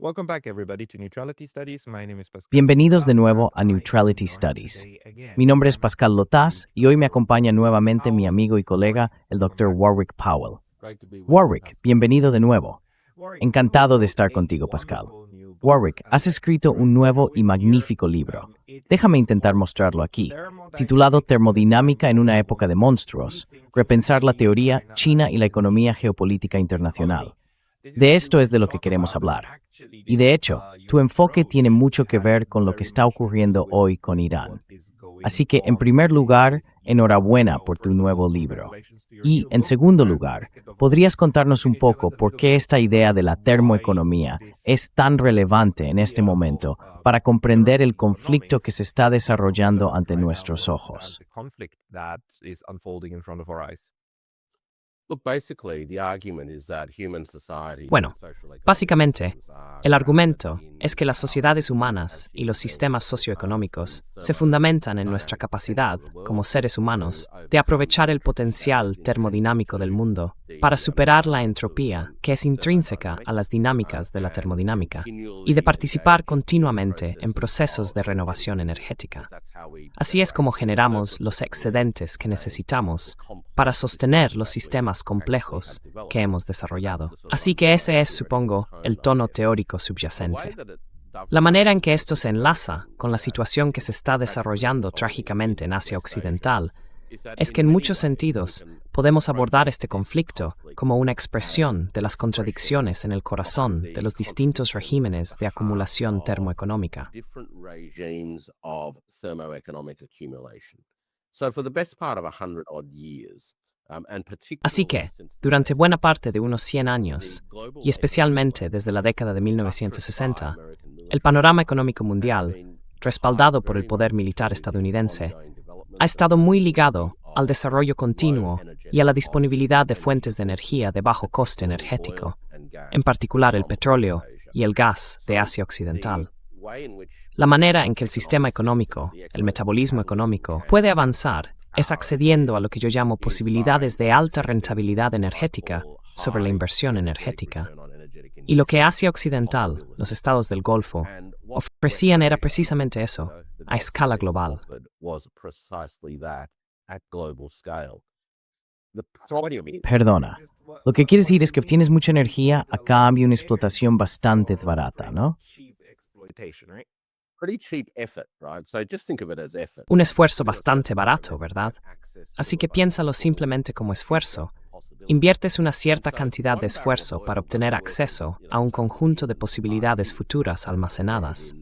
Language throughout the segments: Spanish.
Welcome back, everybody, to Neutrality Studies. My name is Pascal. Bienvenidos de nuevo a Neutrality Studies. Mi nombre es Pascal Lotaz y hoy me acompaña nuevamente mi amigo y colega, el Dr. Warwick Powell. Warwick, bienvenido de nuevo. Encantado de estar contigo, Pascal. Warwick, has escrito un nuevo y magnífico libro. Déjame intentar mostrarlo aquí, titulado Termodinámica en una época de monstruos, repensar la teoría, China y la economía geopolítica internacional. De esto es de lo que queremos hablar. Y de hecho, tu enfoque tiene mucho que ver con lo que está ocurriendo hoy con Irán. Así que, en primer lugar, enhorabuena por tu nuevo libro. Y, en segundo lugar, ¿podrías contarnos un poco por qué esta idea de la termoeconomía es tan relevante en este momento para comprender el conflicto que se está desarrollando ante nuestros ojos? Bueno, básicamente, el argumento es que las sociedades humanas y los sistemas socioeconómicos se fundamentan en nuestra capacidad, como seres humanos, de aprovechar el potencial termodinámico del mundo para superar la entropía que es intrínseca a las dinámicas de la termodinámica y de participar continuamente en procesos de renovación energética. Así es como generamos los excedentes que necesitamos para sostener los sistemas complejos que hemos desarrollado. Así que ese es, supongo, el tono teórico subyacente. La manera en que esto se enlaza con la situación que se está desarrollando trágicamente en Asia Occidental es que en muchos sentidos podemos abordar este conflicto como una expresión de las contradicciones en el corazón de los distintos regímenes de acumulación termoeconómica. Así que, durante buena parte de unos 100 años, y especialmente desde la década de 1960, el panorama económico mundial, respaldado por el poder militar estadounidense, ha estado muy ligado al desarrollo continuo y a la disponibilidad de fuentes de energía de bajo coste energético, en particular el petróleo y el gas de Asia Occidental. La manera en que el sistema económico, el metabolismo económico, puede avanzar es accediendo a lo que yo llamo posibilidades de alta rentabilidad energética sobre la inversión energética. Y lo que Asia Occidental, los estados del Golfo, ofrecían era precisamente eso, a escala global. Perdona, lo que quieres decir es que obtienes mucha energía a cambio de una explotación bastante barata, ¿no? Un esfuerzo bastante barato, ¿verdad? Así que piénsalo simplemente como esfuerzo. Inviertes una cierta cantidad de esfuerzo para obtener acceso a un conjunto de posibilidades futuras almacenadas.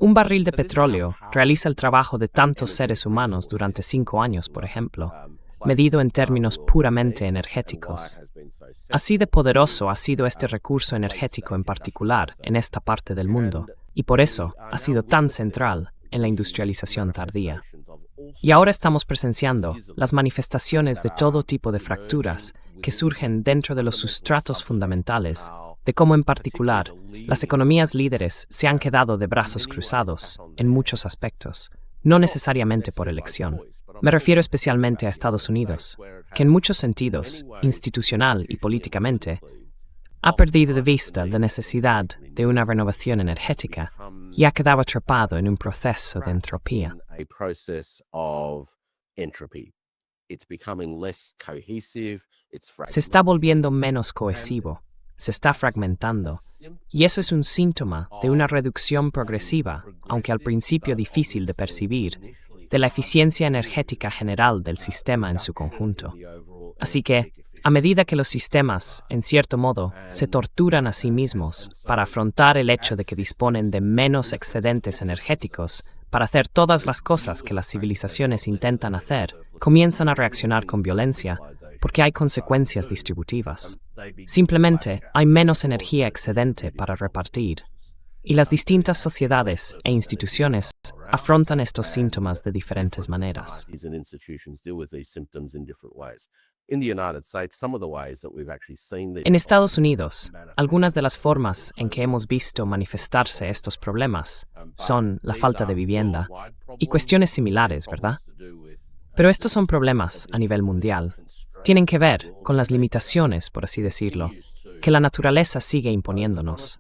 Un barril de petróleo realiza el trabajo de tantos seres humanos durante 5 años, por ejemplo, medido en términos puramente energéticos. Así de poderoso ha sido este recurso energético en particular en esta parte del mundo, y por eso ha sido tan central en la industrialización tardía. Y ahora estamos presenciando las manifestaciones de todo tipo de fracturas que surgen dentro de los sustratos fundamentales, de cómo en particular las economías líderes se han quedado de brazos cruzados en muchos aspectos, no necesariamente por elección. Me refiero especialmente a Estados Unidos, que en muchos sentidos, institucional y políticamente, ha perdido de vista la necesidad de una renovación energética y ha quedado atrapado en un proceso de entropía. Se está volviendo menos cohesivo, se está fragmentando, y eso es un síntoma de una reducción progresiva, aunque al principio difícil de percibir, de la eficiencia energética general del sistema en su conjunto. Así que, a medida que los sistemas, en cierto modo, se torturan a sí mismos para afrontar el hecho de que disponen de menos excedentes energéticos para hacer todas las cosas que las civilizaciones intentan hacer, comienzan a reaccionar con violencia porque hay consecuencias distributivas. Simplemente hay menos energía excedente para repartir, y las distintas sociedades e instituciones afrontan estos síntomas de diferentes maneras. En Estados Unidos, algunas de las formas en que hemos visto manifestarse estos problemas son la falta de vivienda y cuestiones similares, ¿verdad? Pero estos son problemas a nivel mundial. Tienen que ver con las limitaciones, por así decirlo, que la naturaleza sigue imponiéndonos.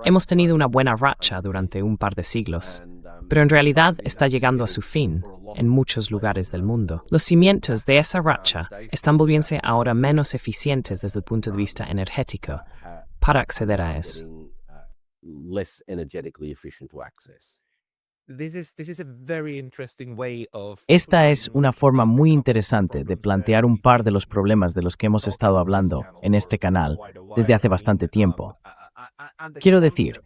Hemos tenido una buena racha durante un par de siglos, pero en realidad está llegando a su fin en muchos lugares del mundo. Los cimientos de esa racha están volviéndose ahora menos eficientes desde el punto de vista energético para acceder a eso. Esta es una forma muy interesante de plantear un par de los problemas de los que hemos estado hablando en este canal desde hace bastante tiempo. Quiero decir,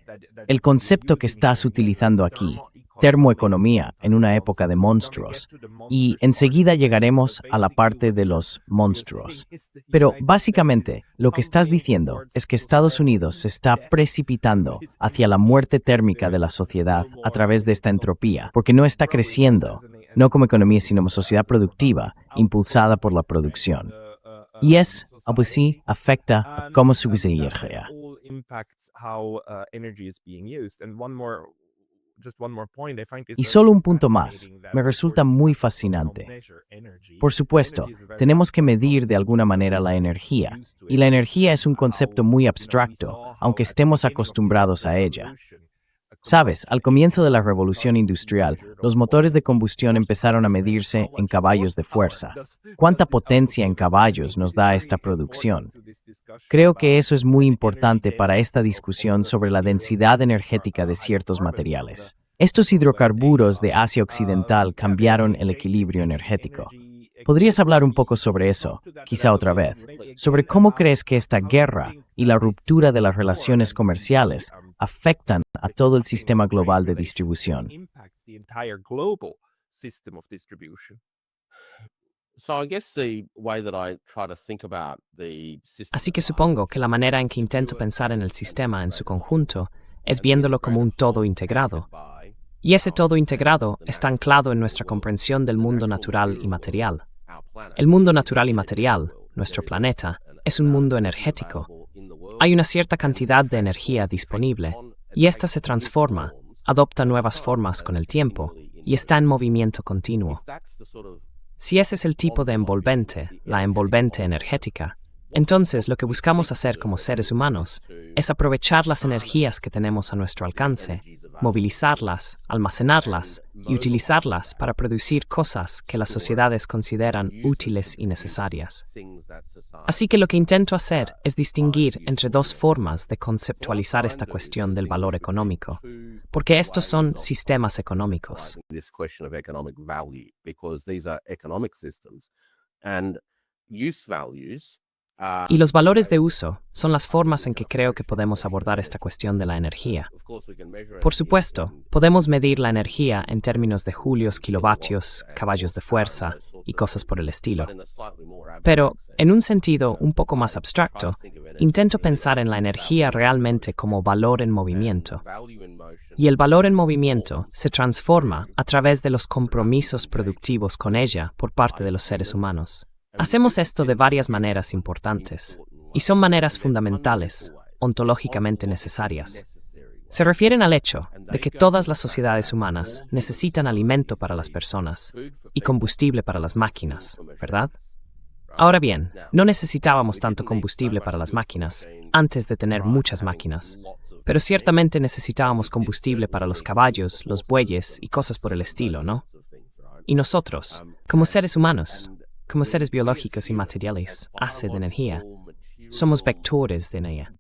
el concepto que estás utilizando aquí, termoeconomía en una época de monstruos, y enseguida llegaremos a la parte de los monstruos. Pero básicamente, lo que estás diciendo es que Estados Unidos se está precipitando hacia la muerte térmica de la sociedad a través de esta entropía, porque no está creciendo, no como economía, sino como sociedad productiva, impulsada por la producción. Y es, pues sí, afecta a cómo se usa energía. Y solo un punto más, me resulta muy fascinante. Por supuesto, tenemos que medir de alguna manera la energía, y la energía es un concepto muy abstracto, aunque estemos acostumbrados a ella. Sabes, al comienzo de la revolución industrial, los motores de combustión empezaron a medirse en caballos de fuerza. ¿Cuánta potencia en caballos nos da esta producción? Creo que eso es muy importante para esta discusión sobre la densidad energética de ciertos materiales. Estos hidrocarburos de Asia Occidental cambiaron el equilibrio energético. ¿Podrías hablar un poco sobre eso, quizá otra vez, sobre cómo crees que esta guerra y la ruptura de las relaciones comerciales afectan a todo el sistema global de distribución? Así que supongo que la manera en que intento pensar en el sistema en su conjunto es viéndolo como un todo integrado. Y ese todo integrado está anclado en nuestra comprensión del mundo natural y material. El mundo natural y material, nuestro planeta, es un mundo energético. Hay una cierta cantidad de energía disponible, y ésta se transforma, adopta nuevas formas con el tiempo, y está en movimiento continuo. Si ese es el tipo de envolvente, la envolvente energética, entonces lo que buscamos hacer como seres humanos es aprovechar las energías que tenemos a nuestro alcance, movilizarlas, almacenarlas y utilizarlas para producir cosas que las sociedades consideran útiles y necesarias. Así que lo que intento hacer es distinguir entre dos formas de conceptualizar esta cuestión del valor económico, porque estos son sistemas económicos. Y los valores de uso son las formas en que creo que podemos abordar esta cuestión de la energía. Por supuesto, podemos medir la energía en términos de julios, kilovatios, caballos de fuerza y cosas por el estilo. Pero, en un sentido un poco más abstracto, intento pensar en la energía realmente como valor en movimiento. Y el valor en movimiento se transforma a través de los compromisos productivos con ella por parte de los seres humanos. Hacemos esto de varias maneras importantes, y son maneras fundamentales, ontológicamente necesarias. Se refieren al hecho de que todas las sociedades humanas necesitan alimento para las personas y combustible para las máquinas, ¿verdad? Ahora bien, no necesitábamos tanto combustible para las máquinas antes de tener muchas máquinas, pero ciertamente necesitábamos combustible para los caballos, los bueyes y cosas por el estilo, ¿no? Y nosotros, como seres humanos, como seres biológicos y materiales, de energía, somos vectores de energía.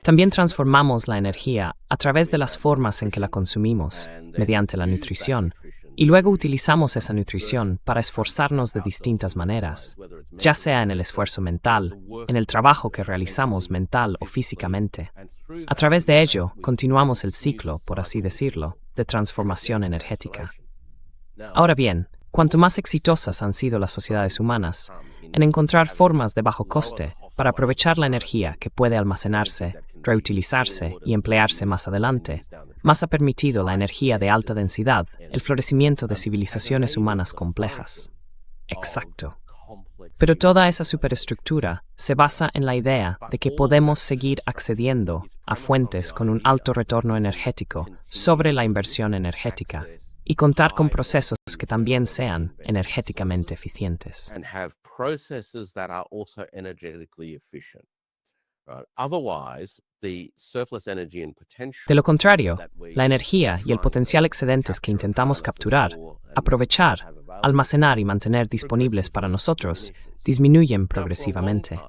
También transformamos la energía a través de las formas en que la consumimos, mediante la nutrición, y luego utilizamos esa nutrición para esforzarnos de distintas maneras, ya sea en el esfuerzo mental, en el trabajo que realizamos mental o físicamente. A través de ello, continuamos el ciclo, por así decirlo, de transformación energética. Ahora bien, cuanto más exitosas han sido las sociedades humanas en encontrar formas de bajo coste para aprovechar la energía que puede almacenarse, reutilizarse y emplearse más adelante, más ha permitido la energía de alta densidad el florecimiento de civilizaciones humanas complejas. Exacto. Pero toda esa superestructura se basa en la idea de que podemos seguir accediendo a fuentes con un alto retorno energético sobre la inversión energética, y contar con procesos que también sean energéticamente eficientes. and have processes that are also energetically efficient. Right? Otherwise, the surplus energy and potential De lo contrario, that we la energía y el try potencial to excedentes que capture, intentamos harness, capturar, store, and aprovechar, have available almacenar y mantener disponibles para nosotros disminuyen progresivamente.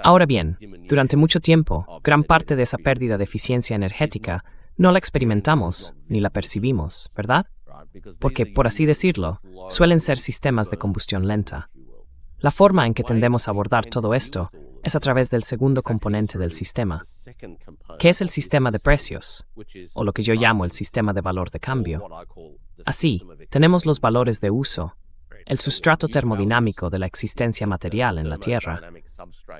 Ahora bien, durante mucho tiempo, gran parte de esa pérdida de eficiencia energética no la experimentamos ni la percibimos, ¿verdad? Porque, por así decirlo, suelen ser sistemas de combustión lenta. La forma en que tendemos a abordar todo esto es a través del segundo componente del sistema, que es el sistema de precios, o lo que yo llamo el sistema de valor de cambio. Así, tenemos los valores de uso, el sustrato termodinámico de la existencia material en la Tierra,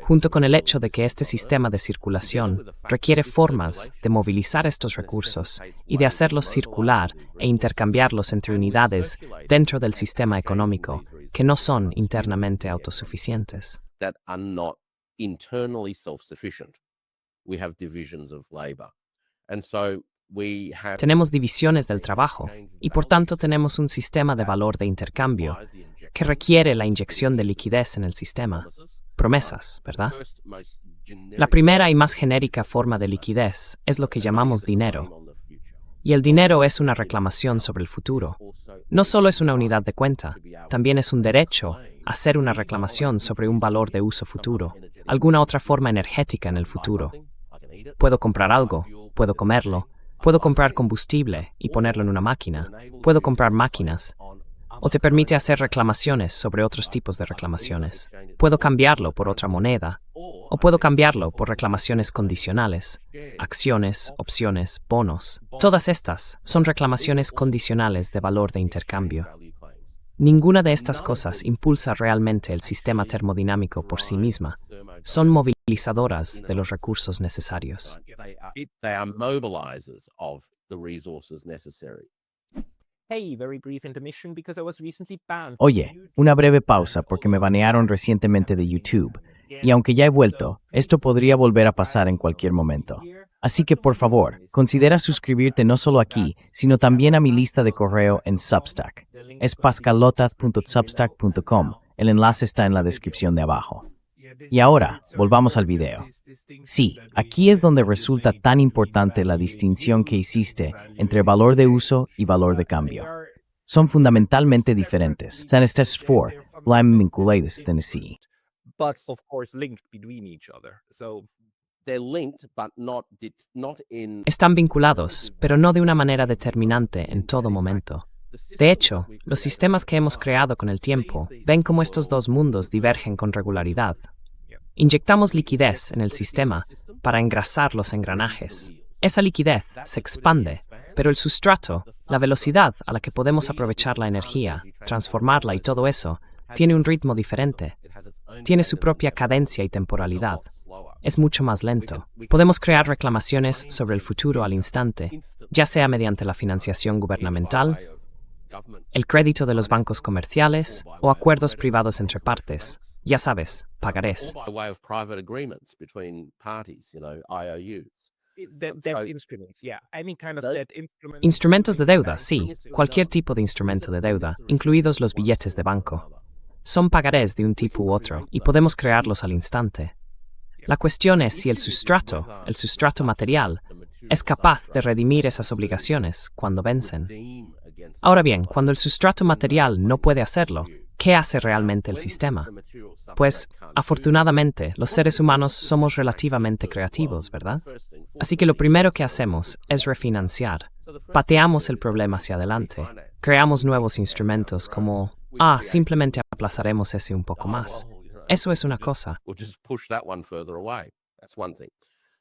junto con el hecho de que este sistema de circulación requiere formas de movilizar estos recursos y de hacerlos circular e intercambiarlos entre unidades dentro del sistema económico que no son internamente autosuficientes. that are not internally self-sufficient. We have divisions of labor. And so we have Tenemos divisiones del trabajo y por tanto tenemos un sistema de valor de intercambio que requiere la inyección de liquidez en el sistema. Promesas, ¿verdad? La primera y más genérica forma de liquidez es lo que llamamos dinero. Y el dinero es una reclamación sobre el futuro. No solo es una unidad de cuenta, también es un derecho a hacer una reclamación sobre un valor de uso futuro, alguna otra forma energética en el futuro. Puedo comprar algo, puedo comerlo, puedo comprar combustible y ponerlo en una máquina, puedo comprar máquinas, o te permite hacer reclamaciones sobre otros tipos de reclamaciones. Puedo cambiarlo por otra moneda, o puedo cambiarlo por reclamaciones condicionales, acciones, opciones, bonos. Todas estas son reclamaciones condicionales de valor de intercambio. Ninguna de estas cosas impulsa realmente el sistema termodinámico por sí misma. Son movilizadoras de los recursos necesarios. They are mobilizers of the resources necessary. Hey, very brief intermission because I was recently banned. Oye, una breve pausa porque me banearon recientemente de YouTube. Y aunque ya he vuelto, esto podría volver a pasar en cualquier momento. Así que, por favor, considera suscribirte no solo aquí, sino también a mi lista de correo en Substack. Es pascalotaz.substack.com. El enlace está en la descripción de abajo. Y ahora, volvamos al video. Sí, aquí es donde resulta tan importante la distinción que hiciste entre valor de uso y valor de cambio. Son fundamentalmente diferentes. San estas for, Lyme vinculadas Tennessee. But of course linked between each other. So They're linked, but not in. Están vinculados, pero no de una manera determinante en todo momento. De hecho, los sistemas que hemos creado con el tiempo ven cómo estos dos mundos divergen con regularidad. Inyectamos liquidez en el sistema para engrasar los engranajes. Esa liquidez se expande, pero el sustrato, la velocidad a la que podemos aprovechar la energía, transformarla y todo eso, tiene un ritmo diferente. Tiene su propia cadencia y temporalidad. Es mucho más lento. Podemos crear reclamaciones sobre el futuro al instante, ya sea mediante la financiación gubernamental, el crédito de los bancos comerciales o acuerdos privados entre partes. Ya sabes, pagarés. Or by way of private agreements between parties, IOUs. debt instruments, yeah. Any kind of debt instrument. Instrumentos de deuda, sí, cualquier tipo de instrumento de deuda, incluidos los billetes de banco. Son pagarés de un tipo u otro y podemos crearlos al instante. La cuestión es si el sustrato material, es capaz de redimir esas obligaciones cuando vencen. Ahora bien, cuando el sustrato material no puede hacerlo, ¿qué hace realmente el sistema? Pues, afortunadamente, los seres humanos somos relativamente creativos, ¿verdad? Así que lo primero que hacemos es refinanciar. Pateamos el problema hacia adelante. Creamos nuevos instrumentos como, simplemente aplazaremos ese un poco más. Eso es una cosa. We'll just push that one further away. That's one thing.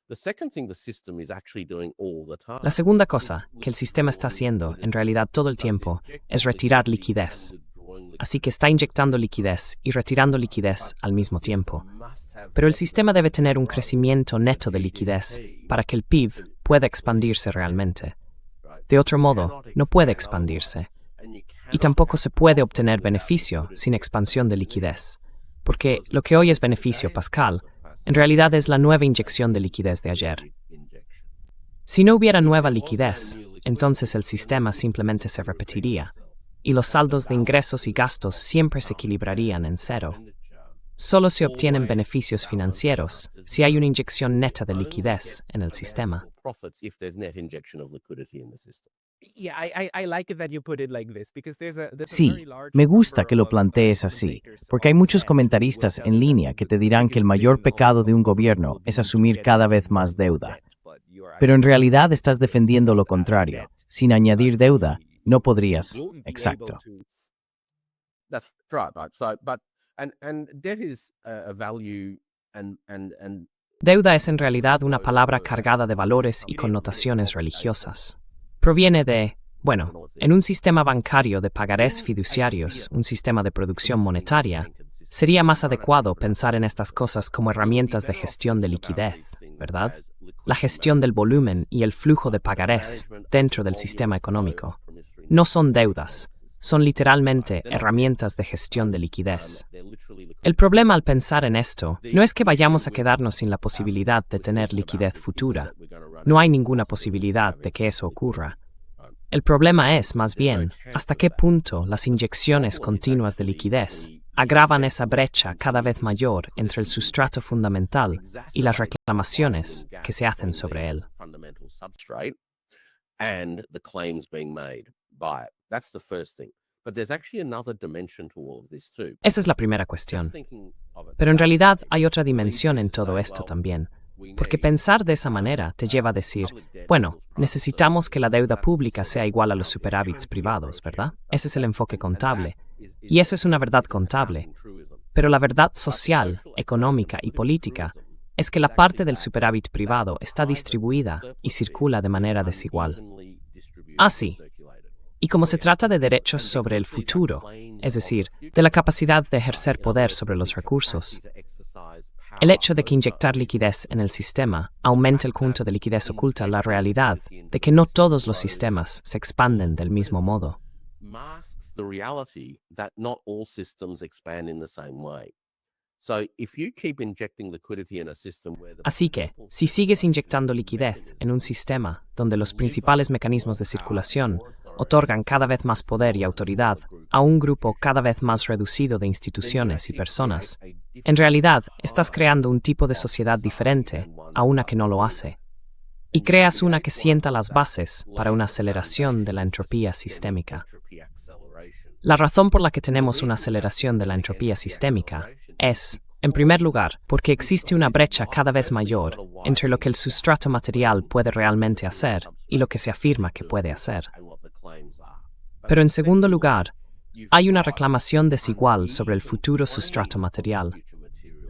The second thing the system is actually doing all the time. La segunda cosa que el sistema está haciendo, en realidad todo el tiempo, es retirar liquidez. Así que está inyectando liquidez y retirando liquidez al mismo tiempo. Pero el sistema debe tener un crecimiento neto de liquidez para que el PIB pueda expandirse realmente. De otro modo, no puede expandirse. Y tampoco se puede obtener beneficio sin expansión de liquidez. Porque lo que hoy es beneficio Pascal, en realidad es la nueva inyección de liquidez de ayer. Si no hubiera nueva liquidez, entonces el sistema simplemente se repetiría, y los saldos de ingresos y gastos siempre se equilibrarían en cero. Solo se obtienen beneficios financieros si hay una inyección neta de liquidez en el sistema. Sí, me gusta que lo plantees así, porque hay muchos comentaristas en línea que te dirán que el mayor pecado de un gobierno es asumir cada vez más deuda. Pero en realidad estás defendiendo lo contrario. Sin añadir deuda, no podrías. Exacto. That's right. So, and debt is a value and Deuda es en realidad una palabra cargada de valores y connotaciones religiosas. Proviene de, en un sistema bancario de pagarés fiduciarios, un sistema de producción monetaria, sería más adecuado pensar en estas cosas como herramientas de gestión de liquidez, ¿verdad? La gestión del volumen y el flujo de pagarés dentro del sistema económico. No son deudas, son literalmente herramientas de gestión de liquidez. El problema al pensar en esto no es que vayamos a quedarnos sin la posibilidad de tener liquidez futura. No hay ninguna posibilidad de que eso ocurra. El problema es, más bien, hasta qué punto las inyecciones continuas de liquidez agravan esa brecha cada vez mayor entre el sustrato fundamental y las reclamaciones que se hacen sobre él. Esa es la primera cuestión. Pero en realidad hay otra dimensión en todo esto también. Porque pensar de esa manera te lleva a decir, necesitamos que la deuda pública sea igual a los superávits privados, ¿verdad? Ese es el enfoque contable. Y eso es una verdad contable. Pero la verdad social, económica y política es que la parte del superávit privado está distribuida y circula de manera desigual. Así. Y como se trata de derechos sobre el futuro, es decir, de la capacidad de ejercer poder sobre los recursos, el hecho de que inyectar liquidez en el sistema aumente el conjunto de liquidez oculta la realidad de que no todos los sistemas se expanden del mismo modo. Así que, si sigues inyectando liquidez en un sistema donde los principales mecanismos de circulación otorgan cada vez más poder y autoridad a un grupo cada vez más reducido de instituciones y personas, en realidad estás creando un tipo de sociedad diferente a una que no lo hace, y creas una que sienta las bases para una aceleración de la entropía sistémica. La razón por la que tenemos una aceleración de la entropía sistémica es, en primer lugar, porque existe una brecha cada vez mayor entre lo que el sustrato material puede realmente hacer y lo que se afirma que puede hacer. Pero en segundo lugar, hay una reclamación desigual sobre el futuro sustrato material,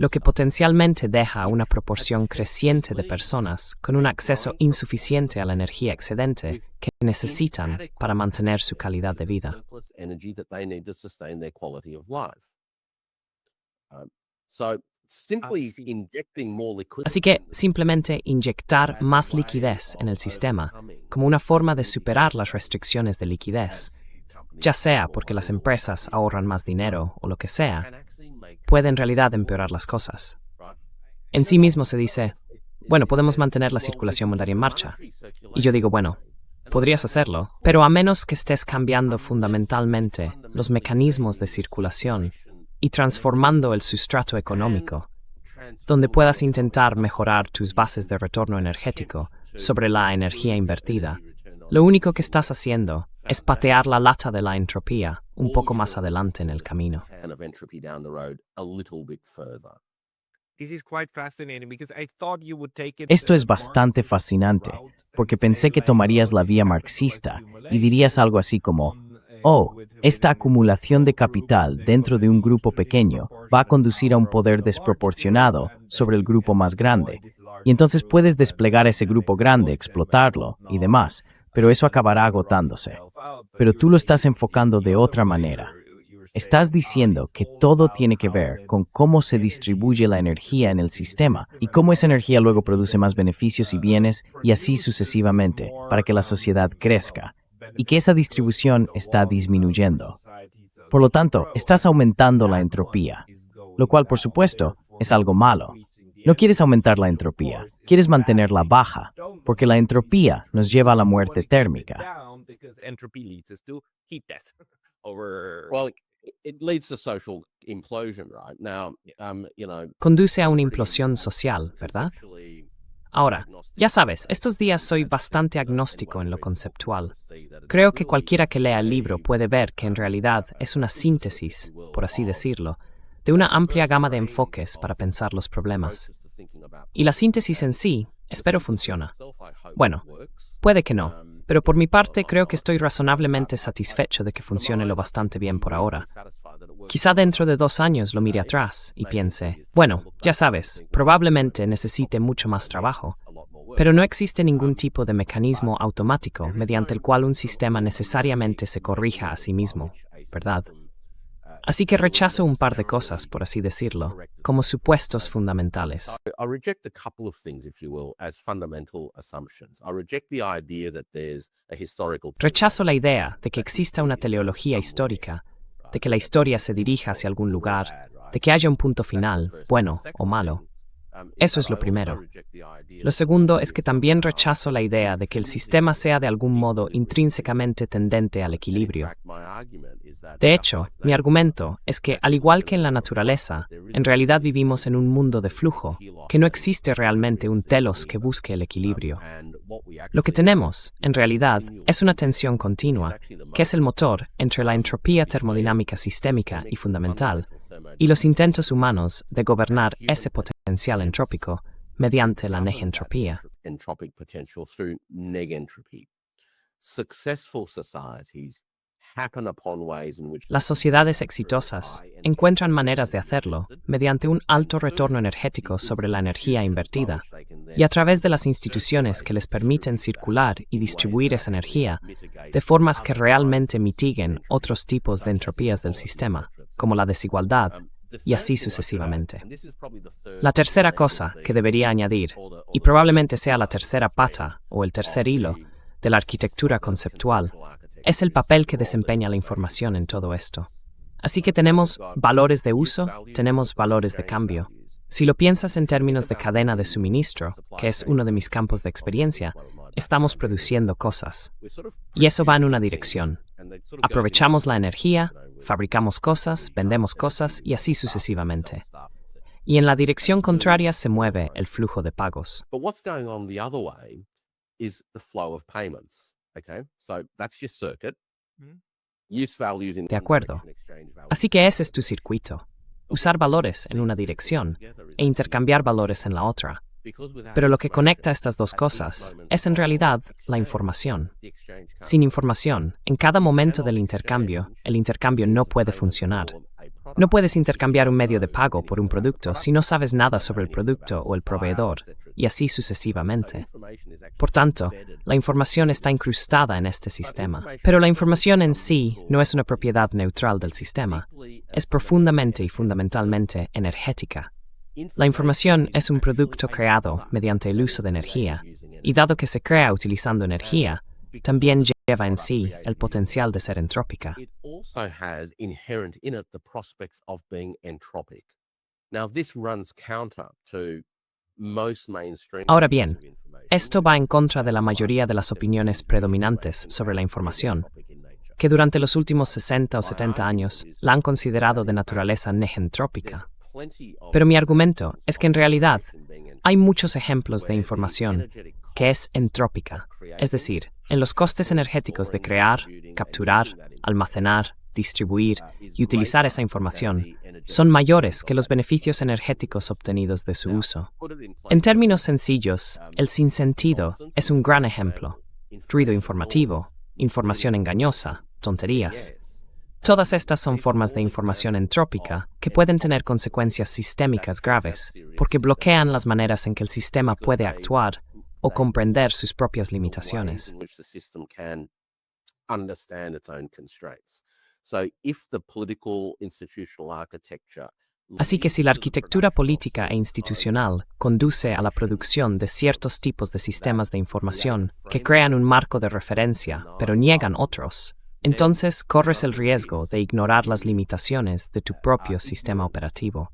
lo que potencialmente deja a una proporción creciente de personas con un acceso insuficiente a la energía excedente que necesitan para mantener su calidad de vida. Así que simplemente inyectar más liquidez en el sistema como una forma de superar las restricciones de liquidez, ya sea porque las empresas ahorran más dinero o lo que sea, puede en realidad empeorar las cosas. En sí mismo se dice, podemos mantener la circulación monetaria en marcha. Y yo digo, podrías hacerlo, pero a menos que estés cambiando fundamentalmente los mecanismos de circulación y transformando el sustrato económico, donde puedas intentar mejorar tus bases de retorno energético sobre la energía invertida, lo único que estás haciendo es patear la lata de la entropía un poco más adelante en el camino. Esto es bastante fascinante, porque pensé que tomarías la vía marxista y dirías algo así como, esta acumulación de capital dentro de un grupo pequeño va a conducir a un poder desproporcionado sobre el grupo más grande, y entonces puedes desplegar ese grupo grande, explotarlo y demás, pero eso acabará agotándose. Pero tú lo estás enfocando de otra manera. Estás diciendo que todo tiene que ver con cómo se distribuye la energía en el sistema y cómo esa energía luego produce más beneficios y bienes y así sucesivamente para que la sociedad crezca y que esa distribución está disminuyendo. Por lo tanto, estás aumentando la entropía, lo cual, por supuesto, es algo malo. No quieres aumentar la entropía, quieres mantenerla baja. porque la entropía nos lleva a la muerte térmica. Well, it leads to social implosion, right? Now, Conduce a una implosión social, ¿verdad? Ahora, ya sabes, estos días soy bastante agnóstico en lo conceptual. Creo que cualquiera que lea el libro puede ver que en realidad es una síntesis, por así decirlo, de una amplia gama de enfoques para pensar los problemas. Y la síntesis en sí, espero funciona. Bueno, puede que no, pero por mi parte creo que estoy razonablemente satisfecho de que funcione lo bastante bien por ahora. Quizá dentro de 2 años lo mire atrás y piense, bueno, ya sabes, probablemente necesite mucho más trabajo, pero no existe ningún tipo de mecanismo automático mediante el cual un sistema necesariamente se corrija a sí mismo, ¿verdad? Así que rechazo un par de cosas, por así decirlo, como supuestos fundamentales. I reject a couple of things, if you will, as fundamental assumptions. I reject the idea that there's a historical. Rechazo la idea de que exista una teleología histórica, de que la historia se dirija hacia algún lugar, de que haya un punto final, bueno o malo. Eso es lo primero. Lo segundo es que también rechazo la idea de que el sistema sea de algún modo intrínsecamente tendente al equilibrio. De hecho, mi argumento es que, al igual que en la naturaleza, en realidad vivimos en un mundo de flujo, que no existe realmente un telos que busque el equilibrio. Lo que tenemos, en realidad, es una tensión continua, que es el motor entre la entropía termodinámica sistémica y fundamental, y los intentos humanos de gobernar ese potencial entrópico mediante la negentropía. Entropic potential through negentropy. Successful societies happen upon ways in which Las sociedades exitosas encuentran maneras de hacerlo mediante un alto retorno energético sobre la energía invertida y a través de las instituciones que les permiten circular y distribuir esa energía de formas que realmente mitiguen otros tipos de entropías del sistema, como la desigualdad, y así sucesivamente. La tercera cosa que debería añadir, y probablemente sea la tercera pata o el tercer hilo de la arquitectura conceptual, es el papel que desempeña la información en todo esto. Así que tenemos valores de uso, tenemos valores de cambio. Si lo piensas en términos de cadena de suministro, que es uno de mis campos de experiencia, estamos produciendo cosas. Y eso va en una dirección. Aprovechamos la energía, fabricamos cosas, vendemos cosas y así sucesivamente. Y en la dirección contraria se mueve el flujo de pagos. But what's going on the other way is the flow of payments. Okay, so that's your circuit. Use values in De acuerdo. Así que ese es tu circuito. Usar valores en una dirección e intercambiar valores en la otra. Pero lo que conecta estas dos cosas es en realidad la información. Sin información, en cada momento del intercambio, el intercambio no puede funcionar. No puedes intercambiar un medio de pago por un producto si no sabes nada sobre el producto o el proveedor, y así sucesivamente. Por tanto, la información está incrustada en este sistema. Pero la información en sí no es una propiedad neutral del sistema. Es profundamente y fundamentalmente energética. La información es un producto creado mediante el uso de energía, y dado que se crea utilizando energía, también lleva en sí el potencial de ser entrópica. It also has inherent in it the prospects of being entropic. Now, this runs counter to most mainstream. Ahora bien, esto va en contra de la mayoría de las opiniones predominantes sobre la información, que durante los últimos 60 o 70 años la han considerado de naturaleza negentrópica. Pero mi argumento es que en realidad hay muchos ejemplos de información que es entrópica, es decir, en los costes energéticos de crear, capturar, almacenar, distribuir y utilizar esa información son mayores que los beneficios energéticos obtenidos de su uso. En términos sencillos, el sinsentido es un gran ejemplo. Ruido informativo, información engañosa, tonterías. Todas estas son formas de información entrópica que pueden tener consecuencias sistémicas graves porque bloquean las maneras en que el sistema puede actuar o comprender sus propias limitaciones. Así que si la arquitectura política e institucional conduce a la producción de ciertos tipos de sistemas de información que crean un marco de referencia, pero niegan otros, entonces corres el riesgo de ignorar las limitaciones de tu propio sistema operativo.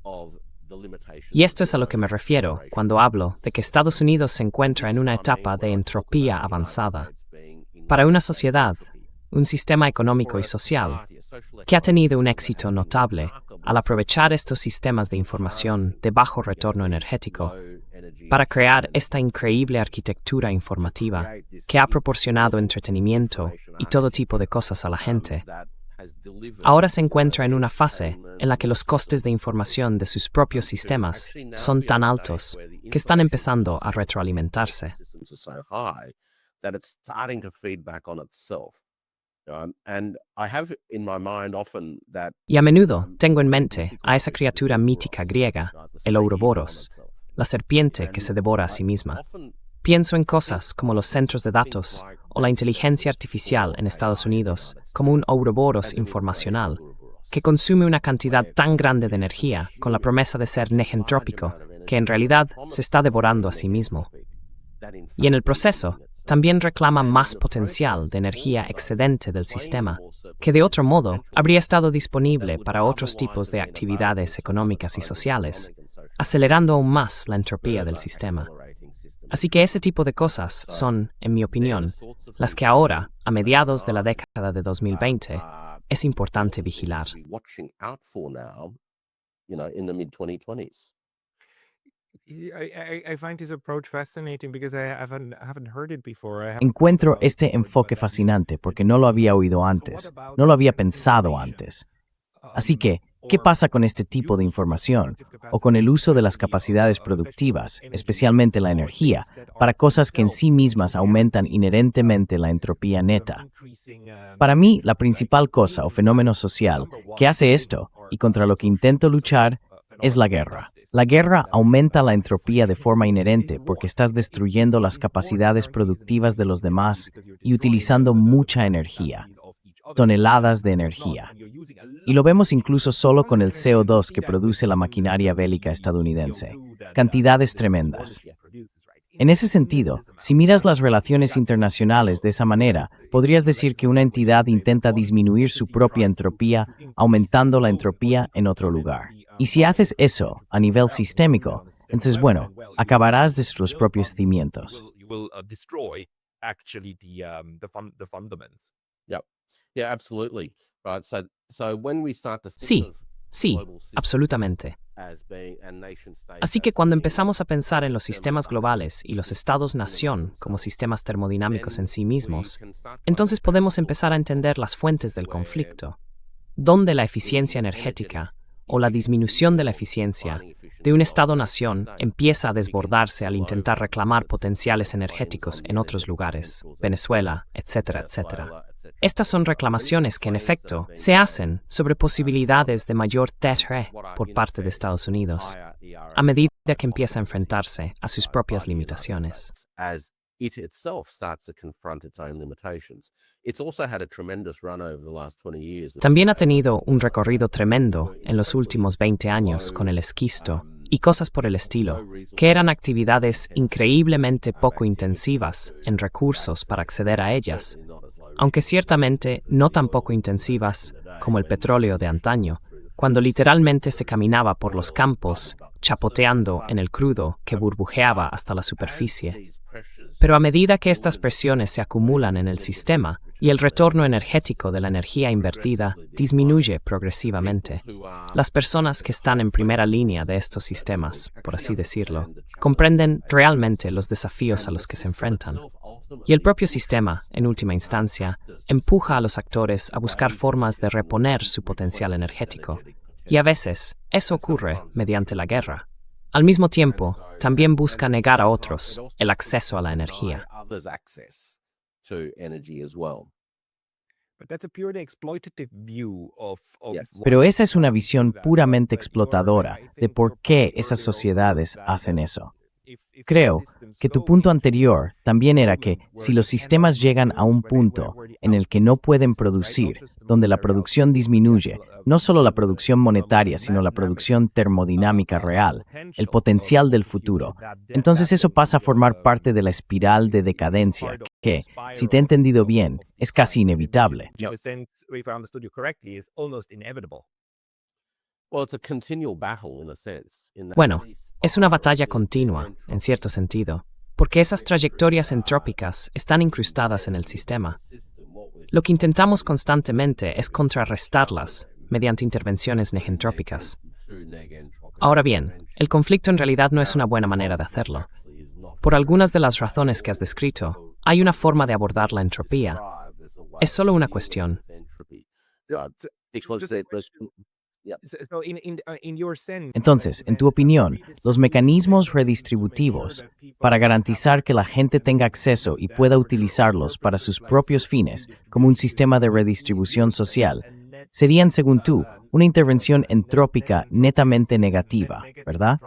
Y esto es a lo que me refiero cuando hablo de que Estados Unidos se encuentra en una etapa de entropía avanzada. Para una sociedad, un sistema económico y social, que ha tenido un éxito notable al aprovechar estos sistemas de información de bajo retorno energético para crear esta increíble arquitectura informativa que ha proporcionado entretenimiento y todo tipo de cosas a la gente, ahora se encuentra en una fase en la que los costes de información de sus propios sistemas son tan altos que están empezando a retroalimentarse. Y a menudo tengo en mente a esa criatura mítica griega, el Ouroboros, la serpiente que se devora a sí misma. Pienso en cosas como los centros de datos o la inteligencia artificial en Estados Unidos como un Ouroboros informacional que consume una cantidad tan grande de energía con la promesa de ser negentrópico que en realidad se está devorando a sí mismo. Y en el proceso, también reclama más potencial de energía excedente del sistema, que de otro modo habría estado disponible para otros tipos de actividades económicas y sociales, acelerando aún más la entropía del sistema. Así que ese tipo de cosas son, en mi opinión, las que ahora, a mediados de la década de 2020, es importante vigilar. Encuentro este enfoque fascinante porque no lo había oído antes, no lo había pensado antes. Así que, ¿qué pasa con este tipo de información o con el uso de las capacidades productivas, especialmente la energía, para cosas que en sí mismas aumentan inherentemente la entropía neta? Para mí, la principal cosa o fenómeno social que hace esto y contra lo que intento luchar es la guerra. La guerra aumenta la entropía de forma inherente porque estás destruyendo las capacidades productivas de los demás y utilizando mucha energía, toneladas de energía. Y lo vemos incluso solo con el CO2 que produce la maquinaria bélica estadounidense. Cantidades tremendas. En ese sentido, si miras las relaciones internacionales de esa manera, podrías decir que una entidad intenta disminuir su propia entropía, aumentando la entropía en otro lugar. Y si haces eso a nivel sistémico, entonces, bueno, acabarás de sus propios cimientos. Sí, absolutamente. Así que cuando empezamos a pensar en los sistemas globales y los estados-nación como sistemas termodinámicos en sí mismos, entonces podemos empezar a entender las fuentes del conflicto, donde la eficiencia energética o la disminución de la eficiencia de un estado-nación empieza a desbordarse al intentar reclamar potenciales energéticos en otros lugares, Venezuela, etcétera, etcétera. Estas son reclamaciones que, en efecto, se hacen sobre posibilidades de mayor TRE por parte de Estados Unidos, a medida que empieza a enfrentarse a sus propias limitaciones. También ha tenido un recorrido tremendo en los últimos 20 años con el esquisto y cosas por el estilo, que eran actividades increíblemente poco intensivas en recursos para acceder a ellas, aunque ciertamente no tan poco intensivas como el petróleo de antaño, cuando literalmente se caminaba por los campos, chapoteando en el crudo que burbujeaba hasta la superficie. Pero a medida que estas presiones se acumulan en el sistema y el retorno energético de la energía invertida disminuye progresivamente, las personas que están en primera línea de estos sistemas, por así decirlo, comprenden realmente los desafíos a los que se enfrentan. Y el propio sistema, en última instancia, empuja a los actores a buscar formas de reponer su potencial energético. Y a veces, eso ocurre mediante la guerra. Al mismo tiempo, también busca negar a otros el acceso a la energía. Pero esa es una visión puramente explotadora de por qué esas sociedades hacen eso. Creo que tu punto anterior también era que si los sistemas llegan a un punto en el que no pueden producir, donde la producción disminuye, no solo la producción monetaria, sino la producción termodinámica real, el potencial del futuro, entonces eso pasa a formar parte de la espiral de decadencia que, si te he entendido bien, es casi inevitable. Well, it's a continual battle in a sense. Bueno, es una batalla continua, en cierto sentido, porque esas trayectorias entrópicas están incrustadas en el sistema. Lo que intentamos constantemente es contrarrestarlas mediante intervenciones negentrópicas. Ahora bien, el conflicto en realidad no es una buena manera de hacerlo. Por algunas de las razones que has descrito, hay una forma de abordar la entropía. Es solo una cuestión. Entonces, en tu opinión, los mecanismos redistributivos para garantizar que la gente tenga acceso y pueda utilizarlos para sus propios fines, como un sistema de redistribución social, serían, según tú, una intervención entrópica netamente negativa, ¿verdad?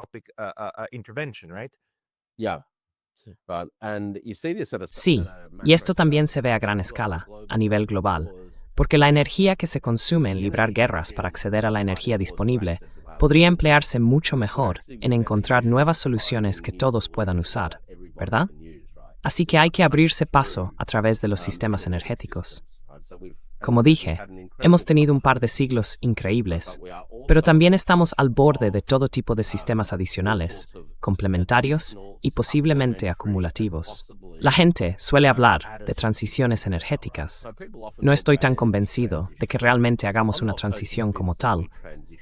Sí, y esto también se ve a gran escala, a nivel global, porque la energía que se consume en librar guerras para acceder a la energía disponible podría emplearse mucho mejor en encontrar nuevas soluciones que todos puedan usar, ¿verdad? Así que hay que abrirse paso a través de los sistemas energéticos. Como dije, hemos tenido un par de siglos increíbles, pero también estamos al borde de todo tipo de sistemas adicionales, complementarios y posiblemente acumulativos. La gente suele hablar de transiciones energéticas. No estoy tan convencido de que realmente hagamos una transición como tal,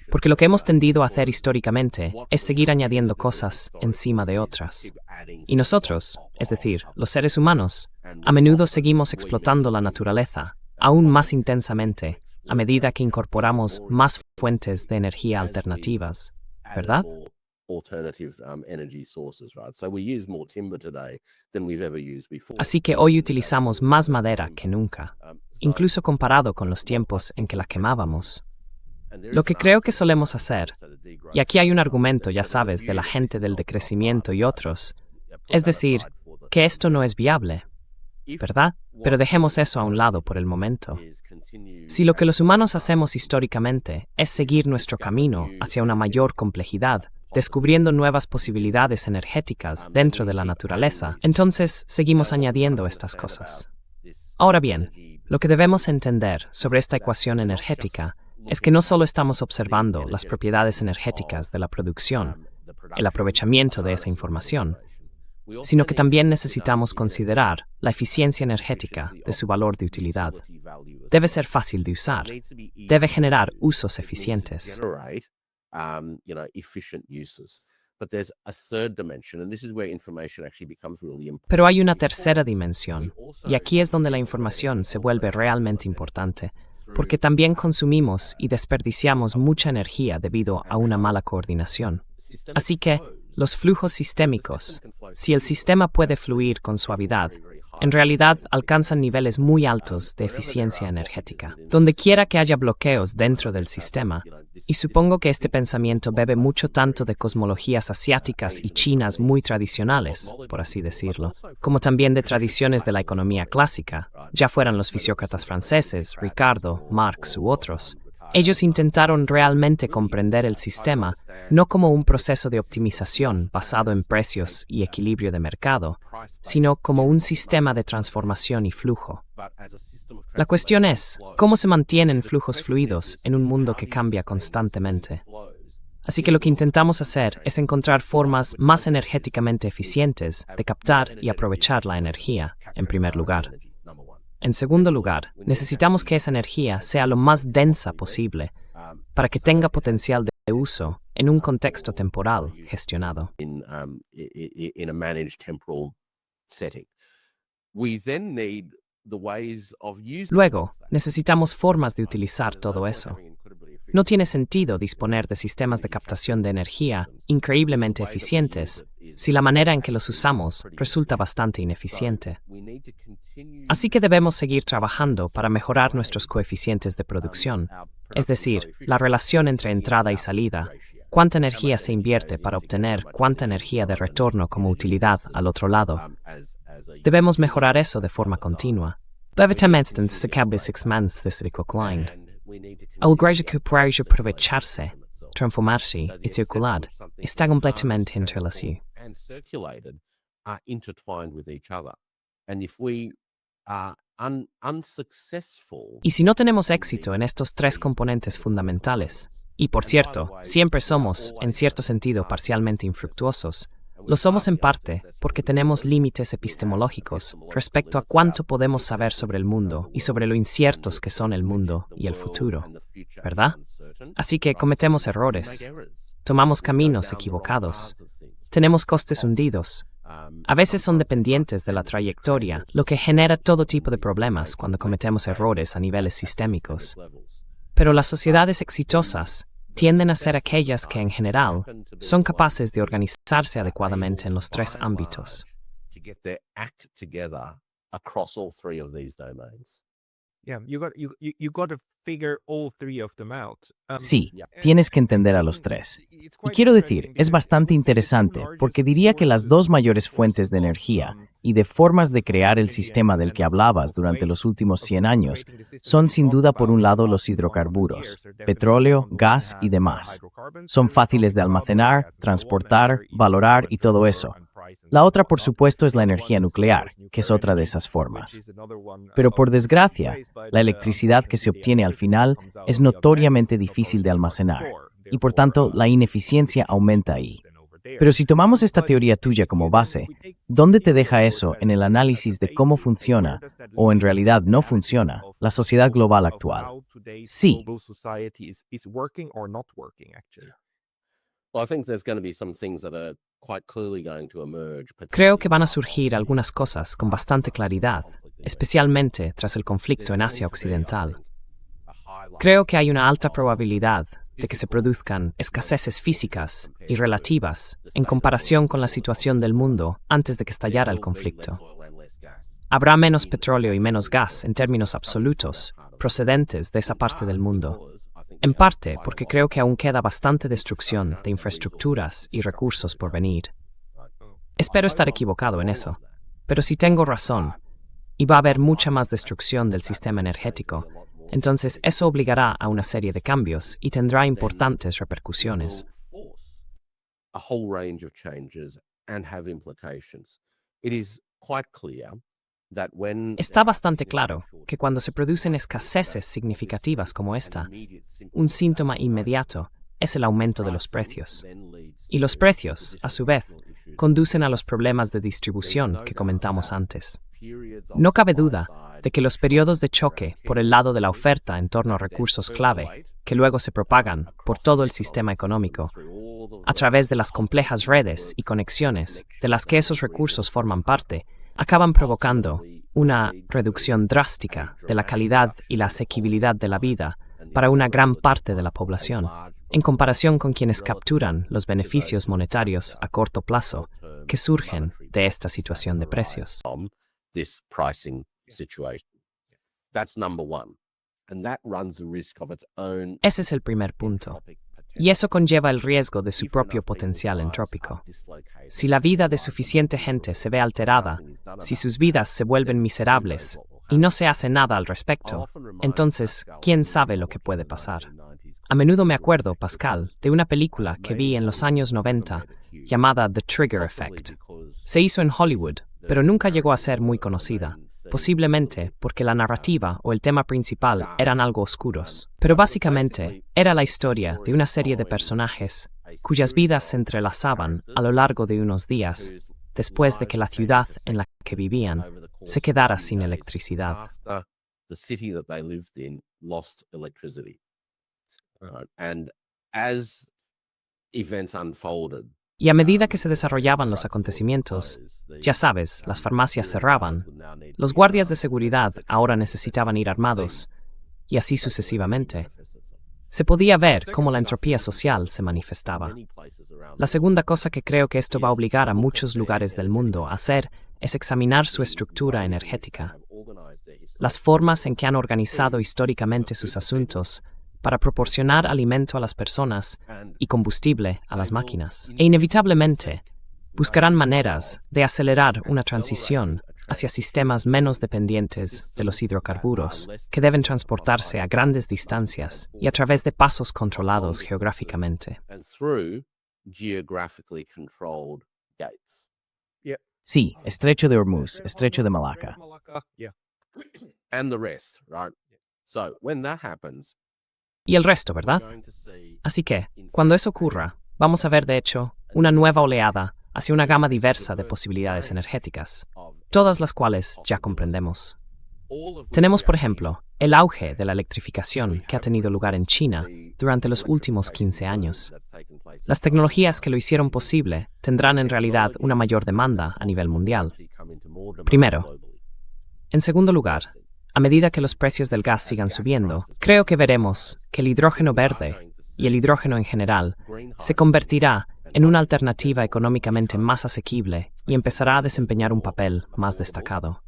porque lo que hemos tendido a hacer históricamente es seguir añadiendo cosas encima de otras. Y nosotros, es decir, los seres humanos, a menudo seguimos explotando la naturaleza aún más intensamente a medida que incorporamos más fuentes de energía alternativas, ¿verdad? Así que hoy utilizamos más madera que nunca, incluso comparado con los tiempos en que la quemábamos. Lo que creo que solemos hacer, y aquí hay un argumento, ya sabes, de la gente del decrecimiento y otros, es decir, que esto no es viable, ¿verdad? Pero dejemos eso a un lado por el momento. Si lo que los humanos hacemos históricamente es seguir nuestro camino hacia una mayor complejidad, descubriendo nuevas posibilidades energéticas dentro de la naturaleza, entonces seguimos añadiendo estas cosas. Ahora bien, lo que debemos entender sobre esta ecuación energética es que no solo estamos observando las propiedades energéticas de la producción, el aprovechamiento de esa información, sino que también necesitamos considerar la eficiencia energética de su valor de utilidad. Debe ser fácil de usar. Debe generar usos eficientes. Pero hay una tercera dimensión, y aquí es donde la información se vuelve realmente importante, porque también consumimos y desperdiciamos mucha energía debido a una mala coordinación. Así que, los flujos sistémicos, si el sistema puede fluir con suavidad, en realidad alcanzan niveles muy altos de eficiencia energética. Donde quiera que haya bloqueos dentro del sistema, y supongo que este pensamiento bebe mucho tanto de cosmologías asiáticas y chinas muy tradicionales, por así decirlo, como también de tradiciones de la economía clásica, ya fueran los fisiócratas franceses, Ricardo, Marx u otros. Ellos intentaron realmente comprender el sistema no como un proceso de optimización basado en precios y equilibrio de mercado, sino como un sistema de transformación y flujo. La cuestión es, ¿cómo se mantienen flujos fluidos en un mundo que cambia constantemente? Así que lo que intentamos hacer es encontrar formas más energéticamente eficientes de captar y aprovechar la energía, en primer lugar. En segundo lugar, necesitamos que esa energía sea lo más densa posible para que tenga potencial de uso en un contexto temporal gestionado. Luego, necesitamos formas de utilizar todo eso. No tiene sentido disponer de sistemas de captación de energía increíblemente eficientes si la manera en que los usamos resulta bastante ineficiente. Así que debemos seguir trabajando para mejorar nuestros coeficientes de producción, es decir, la relación entre entrada y salida, cuánta energía se invierte para obtener cuánta energía de retorno como utilidad al otro lado. Debemos mejorar eso de forma continua. Brevemente se cabe sexmans de circular. El grande que puede aprovecharse, transformarse y circular está completamente entrelazado. Y si no tenemos éxito en estos tres componentes fundamentales, Y por cierto, siempre somos, en cierto sentido, parcialmente infructuosos. Lo somos en parte porque tenemos límites epistemológicos respecto a cuánto podemos saber sobre el mundo y sobre lo inciertos que son el mundo y el futuro, ¿verdad? Así que cometemos errores, tomamos caminos equivocados, tenemos costes hundidos. A veces son dependientes de la trayectoria, lo que genera todo tipo de problemas cuando cometemos errores a niveles sistémicos. Pero las sociedades exitosas tienden a ser aquellas que, en general, son capaces de organizarse adecuadamente en los tres ámbitos. Yeah, you got to figure all three of them out. Sí, tienes que entender a los tres. Y quiero decir, es bastante interesante porque diría que las dos mayores fuentes de energía y de formas de crear el sistema del que hablabas durante los últimos 100 años son sin duda por un lado los hidrocarburos, petróleo, gas y demás. Son fáciles de almacenar, transportar, valorar y todo eso. La otra, por supuesto, es la energía nuclear, que es otra de esas formas. Pero por desgracia, la electricidad que se obtiene al final es notoriamente difícil de almacenar, y por tanto la ineficiencia aumenta ahí. Pero si tomamos esta teoría tuya como base, ¿dónde te deja eso en el análisis de cómo funciona, o en realidad no funciona, la sociedad global actual? Sí. Creo que van a surgir algunas cosas con bastante claridad, especialmente tras el conflicto en Asia Occidental. Creo que hay una alta probabilidad de que se produzcan escaseces físicas y relativas en comparación con la situación del mundo antes de que estallara el conflicto. Habrá menos petróleo y menos gas en términos absolutos procedentes de esa parte del mundo, en parte porque creo que aún queda bastante destrucción de infraestructuras y recursos por venir. Espero estar equivocado en eso, pero si tengo razón, y va a haber mucha más destrucción del sistema energético, entonces eso obligará a una serie de cambios y tendrá importantes repercusiones. Está bastante claro que cuando se producen escaseces significativas como esta, un síntoma inmediato es el aumento de los precios. Y los precios, a su vez, conducen a los problemas de distribución que comentamos antes. No cabe duda de que los periodos de choque por el lado de la oferta en torno a recursos clave, que luego se propagan por todo el sistema económico, a través de las complejas redes y conexiones de las que esos recursos forman parte, acaban provocando una reducción drástica de la calidad y la asequibilidad de la vida para una gran parte de la población, en comparación con quienes capturan los beneficios monetarios a corto plazo que surgen de esta situación de precios. Ese es el primer punto. Y eso conlleva el riesgo de su propio potencial entrópico. Si la vida de suficiente gente se ve alterada, si sus vidas se vuelven miserables y no se hace nada al respecto, entonces, ¿quién sabe lo que puede pasar? A menudo me acuerdo, Pascal, de una película que vi en los años 90 llamada The Trigger Effect. Se hizo en Hollywood, pero nunca llegó a ser muy conocida, posiblemente porque la narrativa o el tema principal eran algo oscuros. Pero básicamente era la historia de una serie de personajes cuyas vidas se entrelazaban a lo largo de unos días después de que la ciudad en la que vivían se quedara sin electricidad. Y a medida que se desarrollaban los acontecimientos, ya sabes, las farmacias cerraban, los guardias de seguridad ahora necesitaban ir armados, y así sucesivamente. Se podía ver cómo la entropía social se manifestaba. La segunda cosa que creo que esto va a obligar a muchos lugares del mundo a hacer es examinar su estructura energética, las formas en que han organizado históricamente sus asuntos para proporcionar alimento a las personas y combustible a las máquinas. E inevitablemente buscarán maneras de acelerar una transición hacia sistemas menos dependientes de los hidrocarburos, que deben transportarse a grandes distancias y a través de pasos controlados geográficamente. Sí, Estrecho de Hormuz, Estrecho de Malaca. And the rest, right? So when that happens, y el resto, ¿verdad? Así que, cuando eso ocurra, vamos a ver, de hecho, una nueva oleada hacia una gama diversa de posibilidades energéticas, todas las cuales ya comprendemos. Tenemos, por ejemplo, el auge de la electrificación que ha tenido lugar en China durante los últimos 15 años. Las tecnologías que lo hicieron posible tendrán en realidad una mayor demanda a nivel mundial. Primero. En segundo lugar, a medida que los precios del gas sigan subiendo, creo que veremos que el hidrógeno verde y el hidrógeno en general se convertirá en una alternativa económicamente más asequible y empezará a desempeñar un papel más destacado.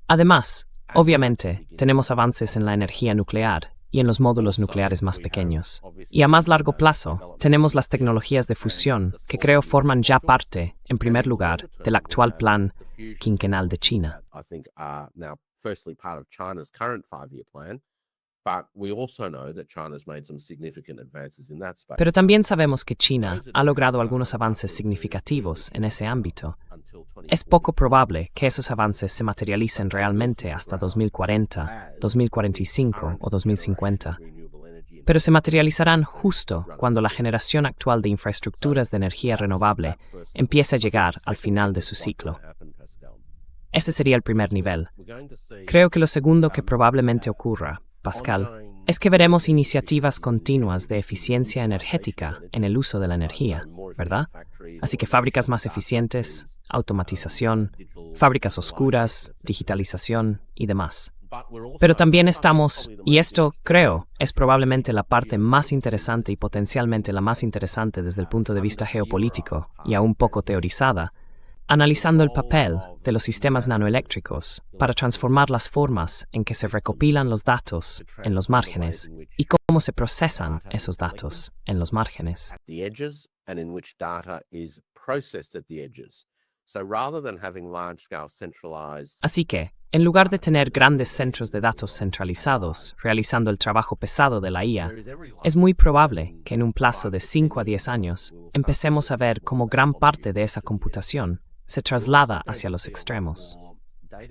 Además, obviamente, tenemos avances en la energía nuclear y en los módulos nucleares más pequeños. Y a más largo plazo, tenemos las tecnologías de fusión que creo forman ya parte, en primer lugar, del actual plan quinquenal de China. Pero también sabemos que China ha logrado algunos avances significativos en ese ámbito. Es poco probable que esos avances se materialicen realmente hasta 2040, 2045 o 2050. Pero se materializarán justo cuando la generación actual de infraestructuras de energía renovable empiece a llegar al final de su ciclo. Ese sería el primer nivel. Creo que lo segundo que probablemente ocurra, Pascal, es que veremos iniciativas continuas de eficiencia energética en el uso de la energía, ¿verdad? Así que fábricas más eficientes, automatización, fábricas oscuras, digitalización y demás. Pero también estamos, y esto, creo, es probablemente la parte más interesante y potencialmente la más interesante desde el punto de vista geopolítico y aún poco teorizada, analizando el papel de los sistemas nanoeléctricos para transformar las formas en que se recopilan los datos en los márgenes y cómo se procesan esos datos en los márgenes. Así que, en lugar de tener grandes centros de datos centralizados realizando el trabajo pesado de la IA, es muy probable que en un plazo de 5 a 10 años empecemos a ver cómo gran parte de esa computación se traslada hacia los extremos.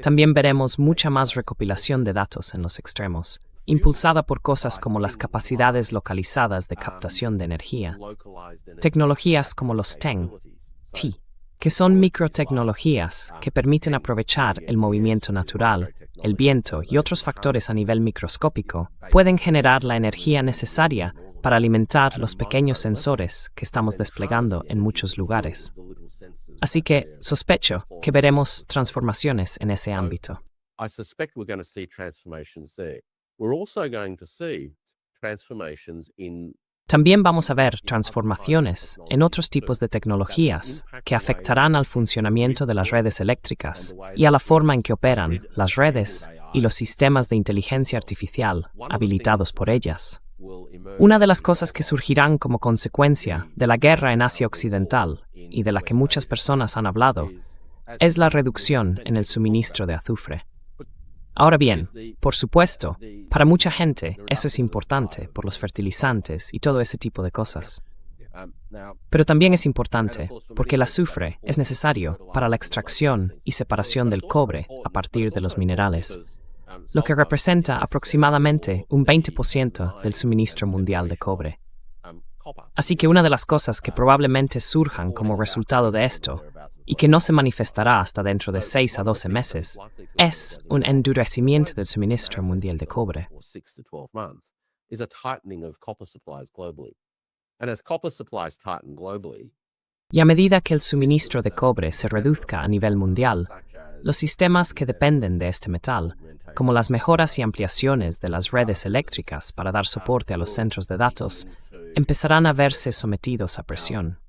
También veremos mucha más recopilación de datos en los extremos, impulsada por cosas como las capacidades localizadas de captación de energía, tecnologías como los TEN, que son microtecnologías que permiten aprovechar el movimiento natural, el viento y otros factores a nivel microscópico, pueden generar la energía necesaria para alimentar los pequeños sensores que estamos desplegando en muchos lugares. Así que sospecho que veremos transformaciones en ese ámbito. También vamos a ver transformaciones en otros tipos de tecnologías que afectarán al funcionamiento de las redes eléctricas y a la forma en que operan las redes y los sistemas de inteligencia artificial habilitados por ellas. Una de las cosas que surgirán como consecuencia de la guerra en Asia Occidental y de la que muchas personas han hablado es la reducción en el suministro de azufre. Ahora bien, por supuesto, para mucha gente eso es importante por los fertilizantes y todo ese tipo de cosas. Pero también es importante porque el azufre es necesario para la extracción y separación del cobre a partir de los minerales, lo que representa aproximadamente un 20% del suministro mundial de cobre. Así que una de las cosas que probablemente surjan como resultado de esto, y que no se manifestará hasta dentro de 6 a 12 meses, es un endurecimiento del suministro mundial de cobre. Y a medida que el suministro de cobre se reduzca a nivel mundial, los sistemas que dependen de este metal, como las mejoras y ampliaciones de las redes eléctricas para dar soporte a los centros de datos, empezarán a verse sometidos a presión.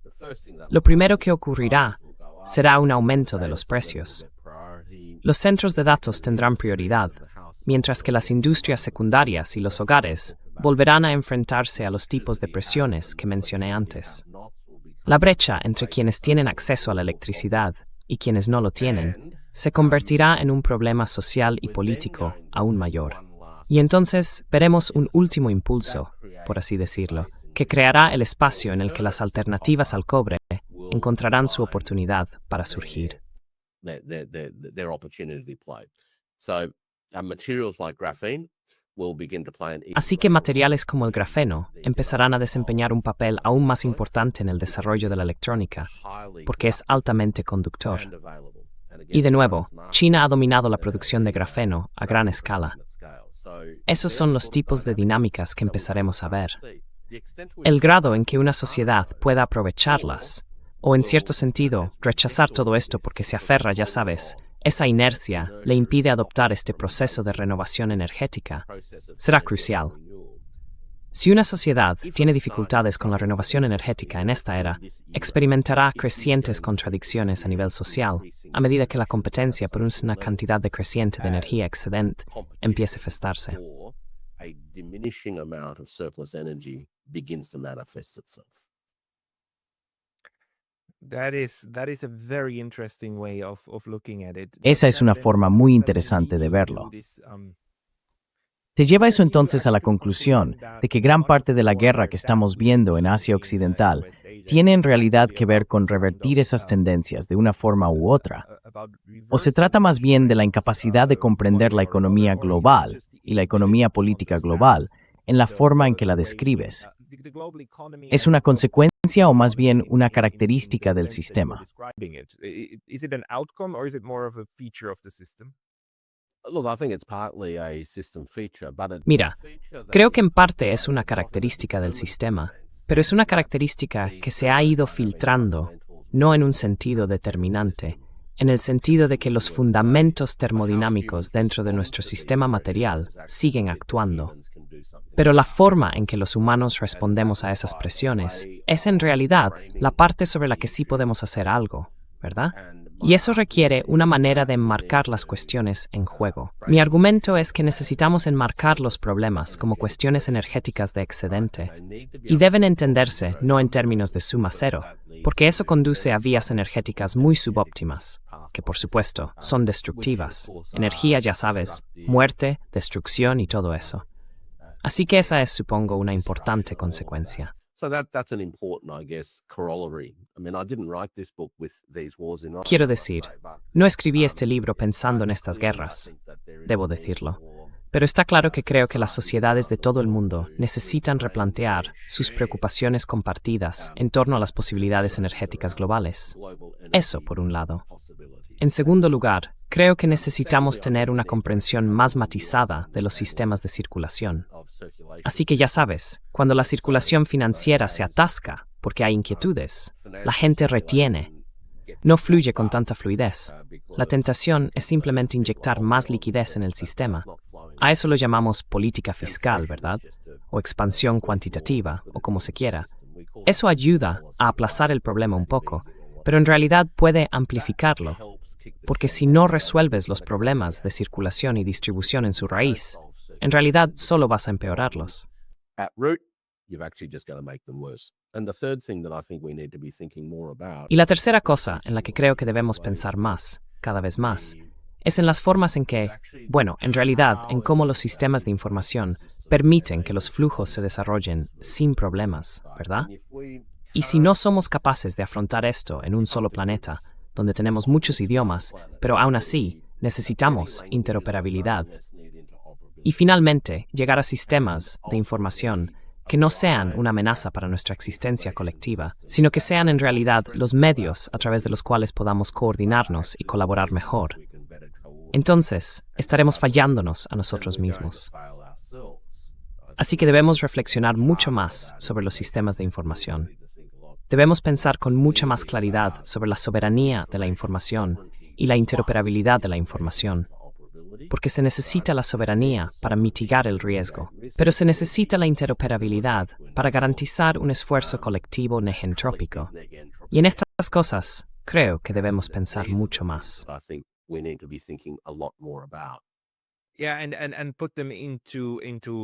Lo primero que ocurrirá será un aumento de los precios. Los centros de datos tendrán prioridad, mientras que las industrias secundarias y los hogares volverán a enfrentarse a los tipos de presiones que mencioné antes. La brecha entre quienes tienen acceso a la electricidad y quienes no lo tienen se convertirá en un problema social y político aún mayor. Y entonces veremos un último impulso, por así decirlo, que creará el espacio en el que las alternativas al cobre encontrarán su oportunidad para surgir. Materials like graphene will begin to play an even Así que greater materiales como el grafeno empezarán a desempeñar un papel aún más importante en el desarrollo de la electrónica, highly porque es altamente conductor. and available. And Y de again, nuevo, China's China ha dominado la market, producción de grafeno a gran escala. scale. So Esos they're son the los sort of tipos de dynamics dinámicas que that we empezaremos a start ver. to see. The extent to which El grado en que una market sociedad harness pueda aprovecharlas, o en cierto sentido, rechazar todo esto porque se aferra, ya sabes, esa inercia le impide adoptar este proceso de renovación energética, process of será energy crucial. renewal. Si una sociedad tiene dificultades con la renovación energética en esta era, experimentará crecientes contradicciones a nivel social a medida que la competencia por una cantidad decreciente de energía excedente empiece a gestarse. Or a diminishing amount of surplus energy begins to manifest itself. That is a very interesting way of looking at it. Esa Does es that una then- forma does muy that then interesante de lead verlo. to this, Te lleva eso entonces a la conclusión de que gran parte de la guerra que estamos viendo en Asia Occidental tiene en realidad que ver con revertir esas tendencias de una forma u otra. ¿O se trata más bien de la incapacidad de comprender la economía global y la economía política global en la forma en que la describes? ¿Es una consecuencia o más bien una característica del sistema? Is it an outcome or is it more of a feature of the system? Look, I think it's partly a system feature, but it's Mira, a feature that creo que en is parte es una not característica del in a sistema, sense. pero es una característica que se ha ido filtrando, no en un sentido determinante, en el sentido de que los fundamentos termodinámicos dentro de nuestro sistema material siguen actuando. Pero la forma en que los humanos respondemos a esas presiones es en realidad la parte sobre la que sí podemos hacer algo, ¿verdad? Y eso requiere una manera de enmarcar las cuestiones en juego. Mi argumento es que necesitamos enmarcar los problemas como cuestiones energéticas de excedente, y deben entenderse no en términos de suma cero, porque eso conduce a vías energéticas muy subóptimas, que por supuesto son destructivas. Energía, ya sabes, muerte, destrucción y todo eso. Así que esa es, supongo, una importante consecuencia. So that's an important, I guess, corollary. I mean, I didn't write this book with these wars in mind. Quiero decir, no escribí este libro pensando en estas guerras, debo decirlo. Pero está claro que creo que las sociedades de todo el mundo necesitan replantear sus preocupaciones compartidas en torno a las posibilidades energéticas globales. Eso, por un lado. En segundo lugar, creo que necesitamos tener una comprensión más matizada de los sistemas de circulación. Así que ya sabes, cuando la circulación financiera se atasca porque hay inquietudes, la gente retiene, no fluye con tanta fluidez. La tentación es simplemente inyectar más liquidez en el sistema. A eso lo llamamos política fiscal, ¿verdad? O expansión cuantitativa, o como se quiera. Eso ayuda a aplazar el problema un poco, pero en realidad puede amplificarlo, porque si no resuelves los problemas de circulación y distribución en su raíz, en realidad solo vas a empeorarlos. At root, you've actually just got to make them worse. And the third thing that I think we need to be thinking more about Y la tercera cosa en la que creo que debemos pensar más, cada vez más, es en las formas en que, bueno, en realidad, en cómo los sistemas de información permiten que los flujos se desarrollen sin problemas, ¿verdad? Y si no somos capaces de afrontar esto en un solo planeta, donde tenemos muchos idiomas, pero aún así necesitamos interoperabilidad. Y finalmente, llegar a sistemas de información que no sean una amenaza para nuestra existencia colectiva, sino que sean en realidad los medios a través de los cuales podamos coordinarnos y colaborar mejor. Entonces, estaremos fallándonos a nosotros mismos. Así que debemos reflexionar mucho más sobre los sistemas de información. Debemos pensar con mucha más claridad sobre la soberanía de la información y la interoperabilidad de la información, porque se necesita la soberanía para mitigar el riesgo, pero se necesita la interoperabilidad para garantizar un esfuerzo colectivo negentrópico. Y en estas cosas, creo que debemos pensar mucho más. I think we need to be thinking a lot more about. Yeah, and put them into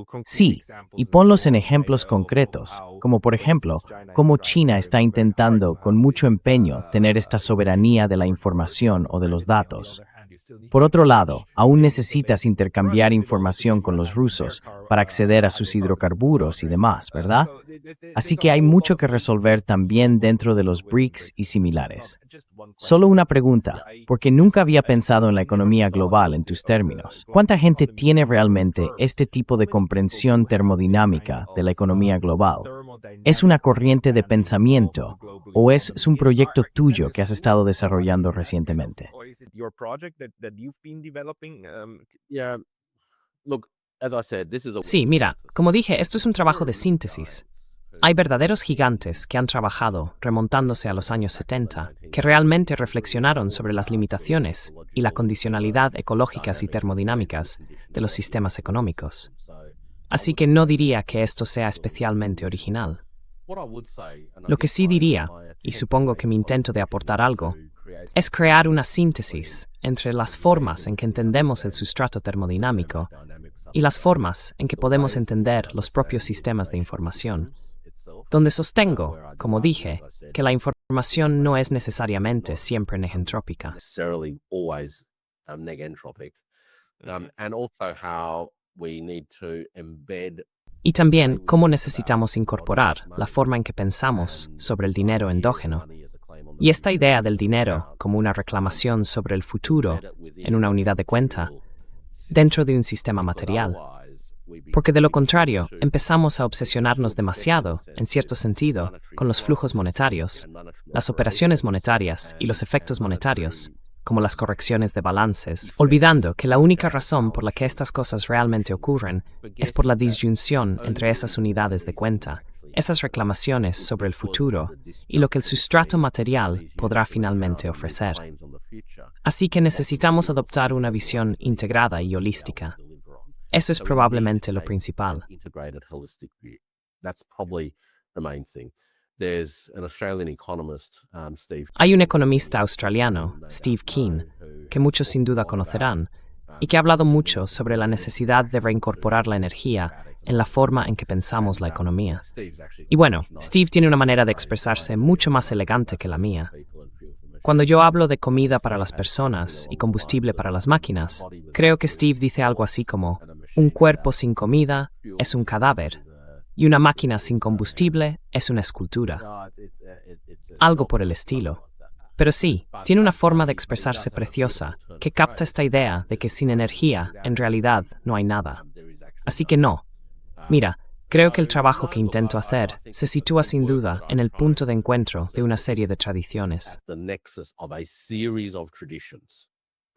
concrete Sí, examples y as ponlos en well, ejemplos of concretos, how, como por for ejemplo, instance, China cómo is trying China to está very intentando hard con to mucho have empeño this, tener esta soberanía de la información o de los datos. Por otro lado, aún necesitas intercambiar información con los rusos para acceder a sus hidrocarburos y demás, ¿verdad? Así que hay mucho que resolver también dentro de los BRICS y similares. Solo una pregunta, porque nunca había pensado en la economía global en tus términos. ¿Cuánta gente tiene realmente este tipo de comprensión termodinámica de la economía global? ¿Es una corriente de pensamiento o es un proyecto tuyo que has estado desarrollando recientemente? Yeah, look, as I said, this is a Sí, mira, como dije, esto es un trabajo de síntesis. Hay verdaderos gigantes que han trabajado, remontándose a los años 70, que realmente reflexionaron sobre las limitaciones y la condicionalidad ecológicas y termodinámicas de los sistemas económicos. Así que no diría que esto sea especialmente original. Lo que sí diría, y supongo que mi intento de aportar algo, es crear una síntesis entre las formas en que entendemos el sustrato termodinámico y las formas en que podemos entender los propios sistemas de información, donde sostengo, como dije, que la información no es necesariamente siempre negentrópica. necessarily always negentropic, and also how we need to embed Y también cómo necesitamos incorporar la forma en que pensamos sobre el dinero endógeno y esta idea del dinero como una reclamación sobre el futuro en una unidad de cuenta dentro de un sistema material. Porque de lo contrario, empezamos a obsesionarnos demasiado, en cierto sentido, con los flujos monetarios, las operaciones monetarias y los efectos monetarios, como las correcciones de balances, olvidando que la única razón por la que estas cosas realmente ocurren es por la disyunción entre esas unidades de cuenta, esas reclamaciones sobre el futuro y lo que el sustrato material podrá finalmente ofrecer. Así que necesitamos adoptar una visión integrada y holística. Eso es probablemente lo principal. integrated holistic view. That's probably the main thing. There's an Australian economist, Steve. Hay un economista australiano, Steve Keen, que muchos sin duda conocerán, y que ha hablado mucho sobre la necesidad de reincorporar la energía en la forma en que pensamos la economía. Y bueno, Steve tiene una manera de expresarse mucho más elegante que la mía. Cuando yo hablo de comida para las personas y combustible para las máquinas, creo que Steve dice algo así como, un cuerpo sin comida es un cadáver y una máquina sin combustible es una escultura. Algo por el estilo. Pero sí, tiene una forma de expresarse preciosa que capta esta idea de que sin energía, en realidad, no hay nada. Así que no. Mira, creo que el trabajo que intento hacer se sitúa sin duda en el punto de encuentro de una serie de tradiciones. The nexus of a series of traditions.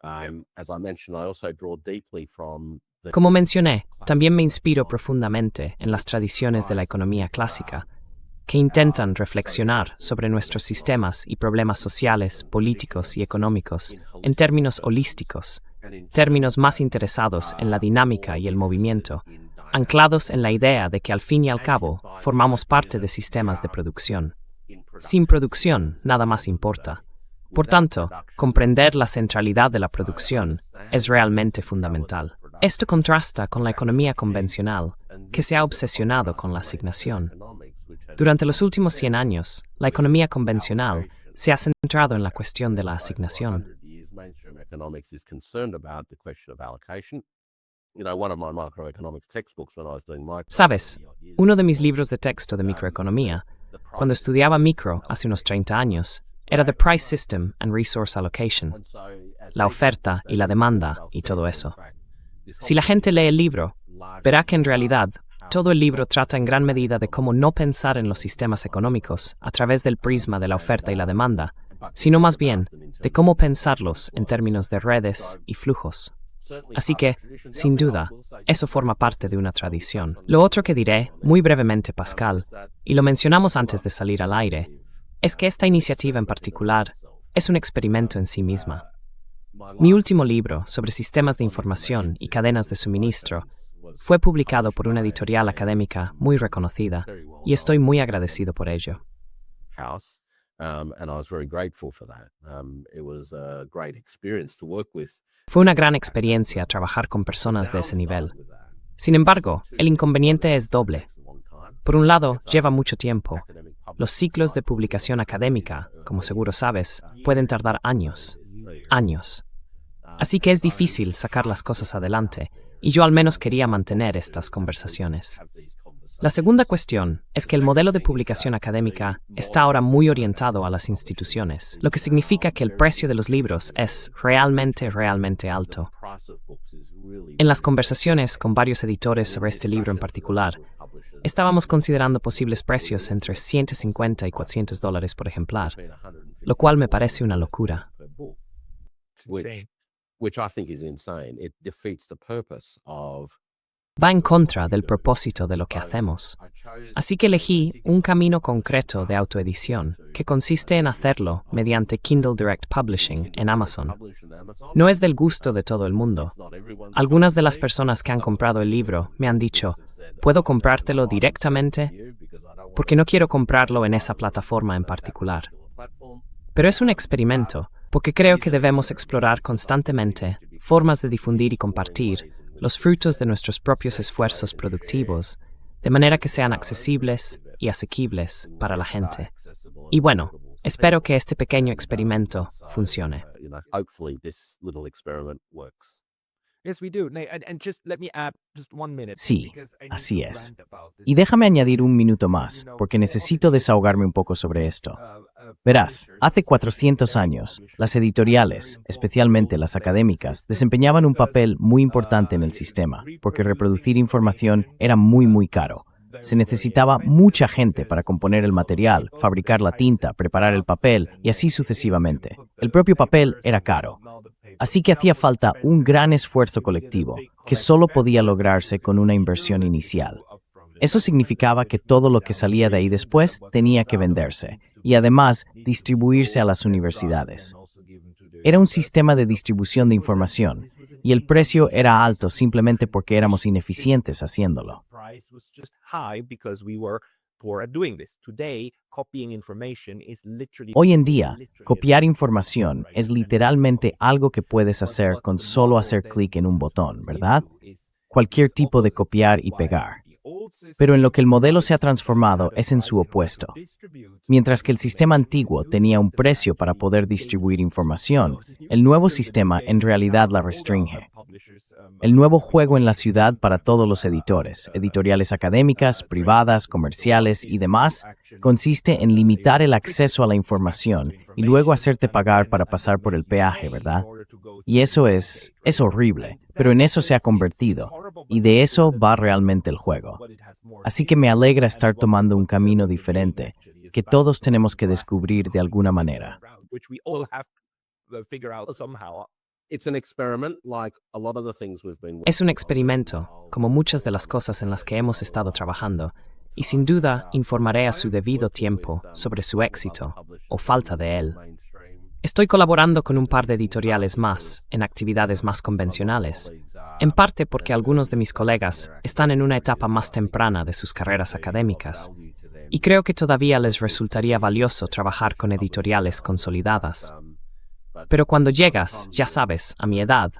As I mentioned, I also draw deeply from the Como mencioné, también me inspiro profundamente en las tradiciones de la economía clásica, que intentan reflexionar sobre nuestros sistemas y problemas sociales, políticos y económicos en términos holísticos, términos más interesados en la dinámica y el movimiento, anclados en la idea de que al fin y al cabo formamos parte de sistemas de producción. Sin producción, nada más importa. Por tanto, comprender la centralidad de la producción es realmente fundamental. Esto contrasta con la economía convencional, que se ha obsesionado con la asignación. Durante los últimos 100 años, la economía convencional se ha centrado en la cuestión de la asignación. mainstream economics is concerned about the question of allocation. You know, one of my microeconomics textbooks when I was doing micro. Sabes, uno de mis libros de texto de microeconomía, cuando estudiaba micro hace unos 30 años, era The Price System and Resource Allocation, la oferta y la demanda y todo eso. Si la gente lee el libro, verá que en realidad todo el libro trata en gran medida de cómo no pensar en los sistemas económicos a través del prisma de la oferta y la demanda, sino más bien de cómo pensarlos en términos de redes y flujos. Así que, sin duda, eso forma parte de una tradición. Lo otro que diré, muy brevemente, Pascal, y lo mencionamos antes de salir al aire, es que esta iniciativa en particular es un experimento en sí misma. Mi último libro sobre sistemas de información y cadenas de suministro fue publicado por una editorial académica muy reconocida y estoy muy agradecido por ello. House, and I was very grateful for that. It was a great experience to work with. Fue una gran experiencia trabajar con personas de ese nivel. Sin embargo, el inconveniente es doble. Por un lado, lleva mucho tiempo. Los ciclos de publicación académica, como seguro sabes, pueden tardar años. Años. Así que es difícil sacar las cosas adelante, y yo al menos quería mantener estas conversaciones. La segunda cuestión es que el modelo de publicación académica está ahora muy orientado a las instituciones, lo que significa que el precio de los libros es realmente alto. En las conversaciones con varios editores sobre este libro en particular, estábamos considerando posibles precios entre $150 y $400 por ejemplar, lo cual me parece una locura. Which I think is insane. It defeats the purpose of. Va en contra del propósito de lo que hacemos. Así que elegí un camino concreto de autoedición, que consiste en hacerlo mediante Kindle Direct Publishing en Amazon. No es del gusto de todo el mundo. Algunas de las personas que han comprado el libro me han dicho, ¿puedo comprártelo directamente? Porque no quiero comprarlo en esa plataforma en particular. Pero es un experimento, porque creo que debemos explorar constantemente formas de difundir y compartir los frutos de nuestros propios esfuerzos productivos, de manera que sean accesibles y asequibles para la gente. Y bueno, espero que este pequeño experimento funcione. Sí, así es. Y déjame añadir un minuto más, porque necesito desahogarme un poco sobre esto. Verás, hace 400 años, las editoriales, especialmente las académicas, desempeñaban un papel muy importante en el sistema, porque reproducir información era muy caro. Se necesitaba mucha gente para componer el material, fabricar la tinta, preparar el papel y así sucesivamente. El propio papel era caro. Así que hacía falta un gran esfuerzo colectivo, que solo podía lograrse con una inversión inicial. Eso significaba que todo lo que salía de ahí después tenía que venderse y además distribuirse a las universidades. Era un sistema de distribución de información y el precio era alto simplemente porque éramos ineficientes haciéndolo. Hoy en día, copiar información es literalmente algo que puedes hacer con solo hacer clic en un botón, ¿verdad? Cualquier tipo de copiar y pegar. Pero en lo que el modelo se ha transformado es en su opuesto. Mientras que el sistema antiguo tenía un precio para poder distribuir información, el nuevo sistema en realidad la restringe. El nuevo juego en la ciudad para todos los editores, editoriales académicas, privadas, comerciales y demás, consiste en limitar el acceso a la información y luego hacerte pagar para pasar por el peaje, ¿verdad? Y eso es horrible, pero en eso se ha convertido, y de eso va realmente el juego. Así que me alegra estar tomando un camino diferente, que todos tenemos que descubrir de alguna manera. Es un experimento, como muchas de las cosas en las que hemos estado trabajando, y sin duda informaré a su debido tiempo sobre su éxito o falta de él. Estoy colaborando con un par de editoriales más en actividades más convencionales, en parte porque algunos de mis colegas están en una etapa más temprana de sus carreras académicas, y creo que todavía les resultaría valioso trabajar con editoriales consolidadas. Pero cuando llegas, ya sabes, a mi edad,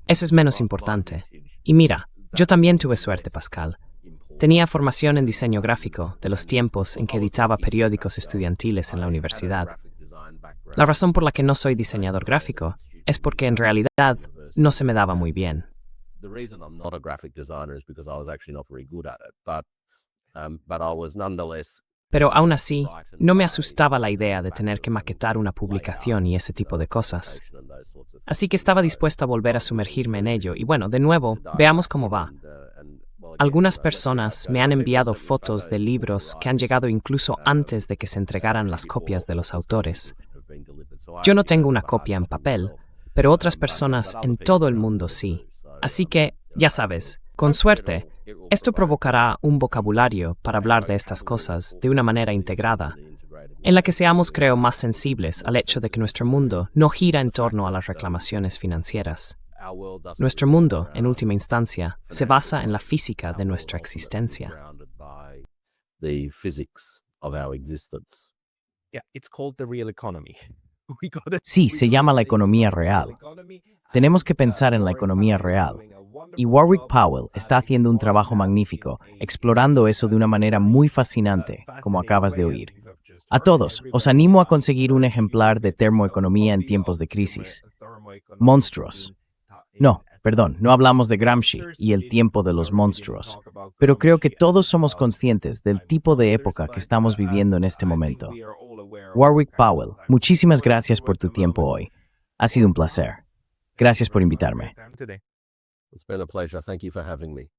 eso es menos importante. Y mira, yo también tuve suerte, Pascal. Tenía formación en diseño gráfico de los tiempos en que editaba periódicos estudiantiles en la universidad. La razón por la que no soy diseñador gráfico es porque en realidad no se me daba muy bien. Pero aún así, no me asustaba la idea de tener que maquetar una publicación y ese tipo de cosas. Así que estaba dispuesto a volver a sumergirme en ello y bueno, de nuevo, veamos cómo va. Algunas personas me han enviado fotos de libros que han llegado incluso antes de que se entregaran las copias de los autores. Yo no tengo una copia en papel, pero otras personas en todo el mundo sí. Así que, ya sabes, con suerte, esto provocará un vocabulario para hablar de estas cosas de una manera integrada, en la que seamos, creo, más sensibles al hecho de que nuestro mundo no gira en torno a las reclamaciones financieras. Nuestro mundo, en última instancia, se basa en la física de nuestra existencia. Sí, se llama la economía real. Tenemos que pensar en la economía real. Y Warwick Powell está haciendo un trabajo magnífico, explorando eso de una manera muy fascinante, como acabas de oír. A todos, os animo a conseguir un ejemplar de Termoeconomía en tiempos de crisis. Monstruos. No, perdón, no hablamos de Gramsci y el tiempo de los monstruos, pero creo que todos somos conscientes del tipo de época que estamos viviendo en este momento. Warwick Powell, muchísimas gracias por tu tiempo hoy. Ha sido un placer. Gracias por invitarme. It's been a pleasure. Thank you for having me.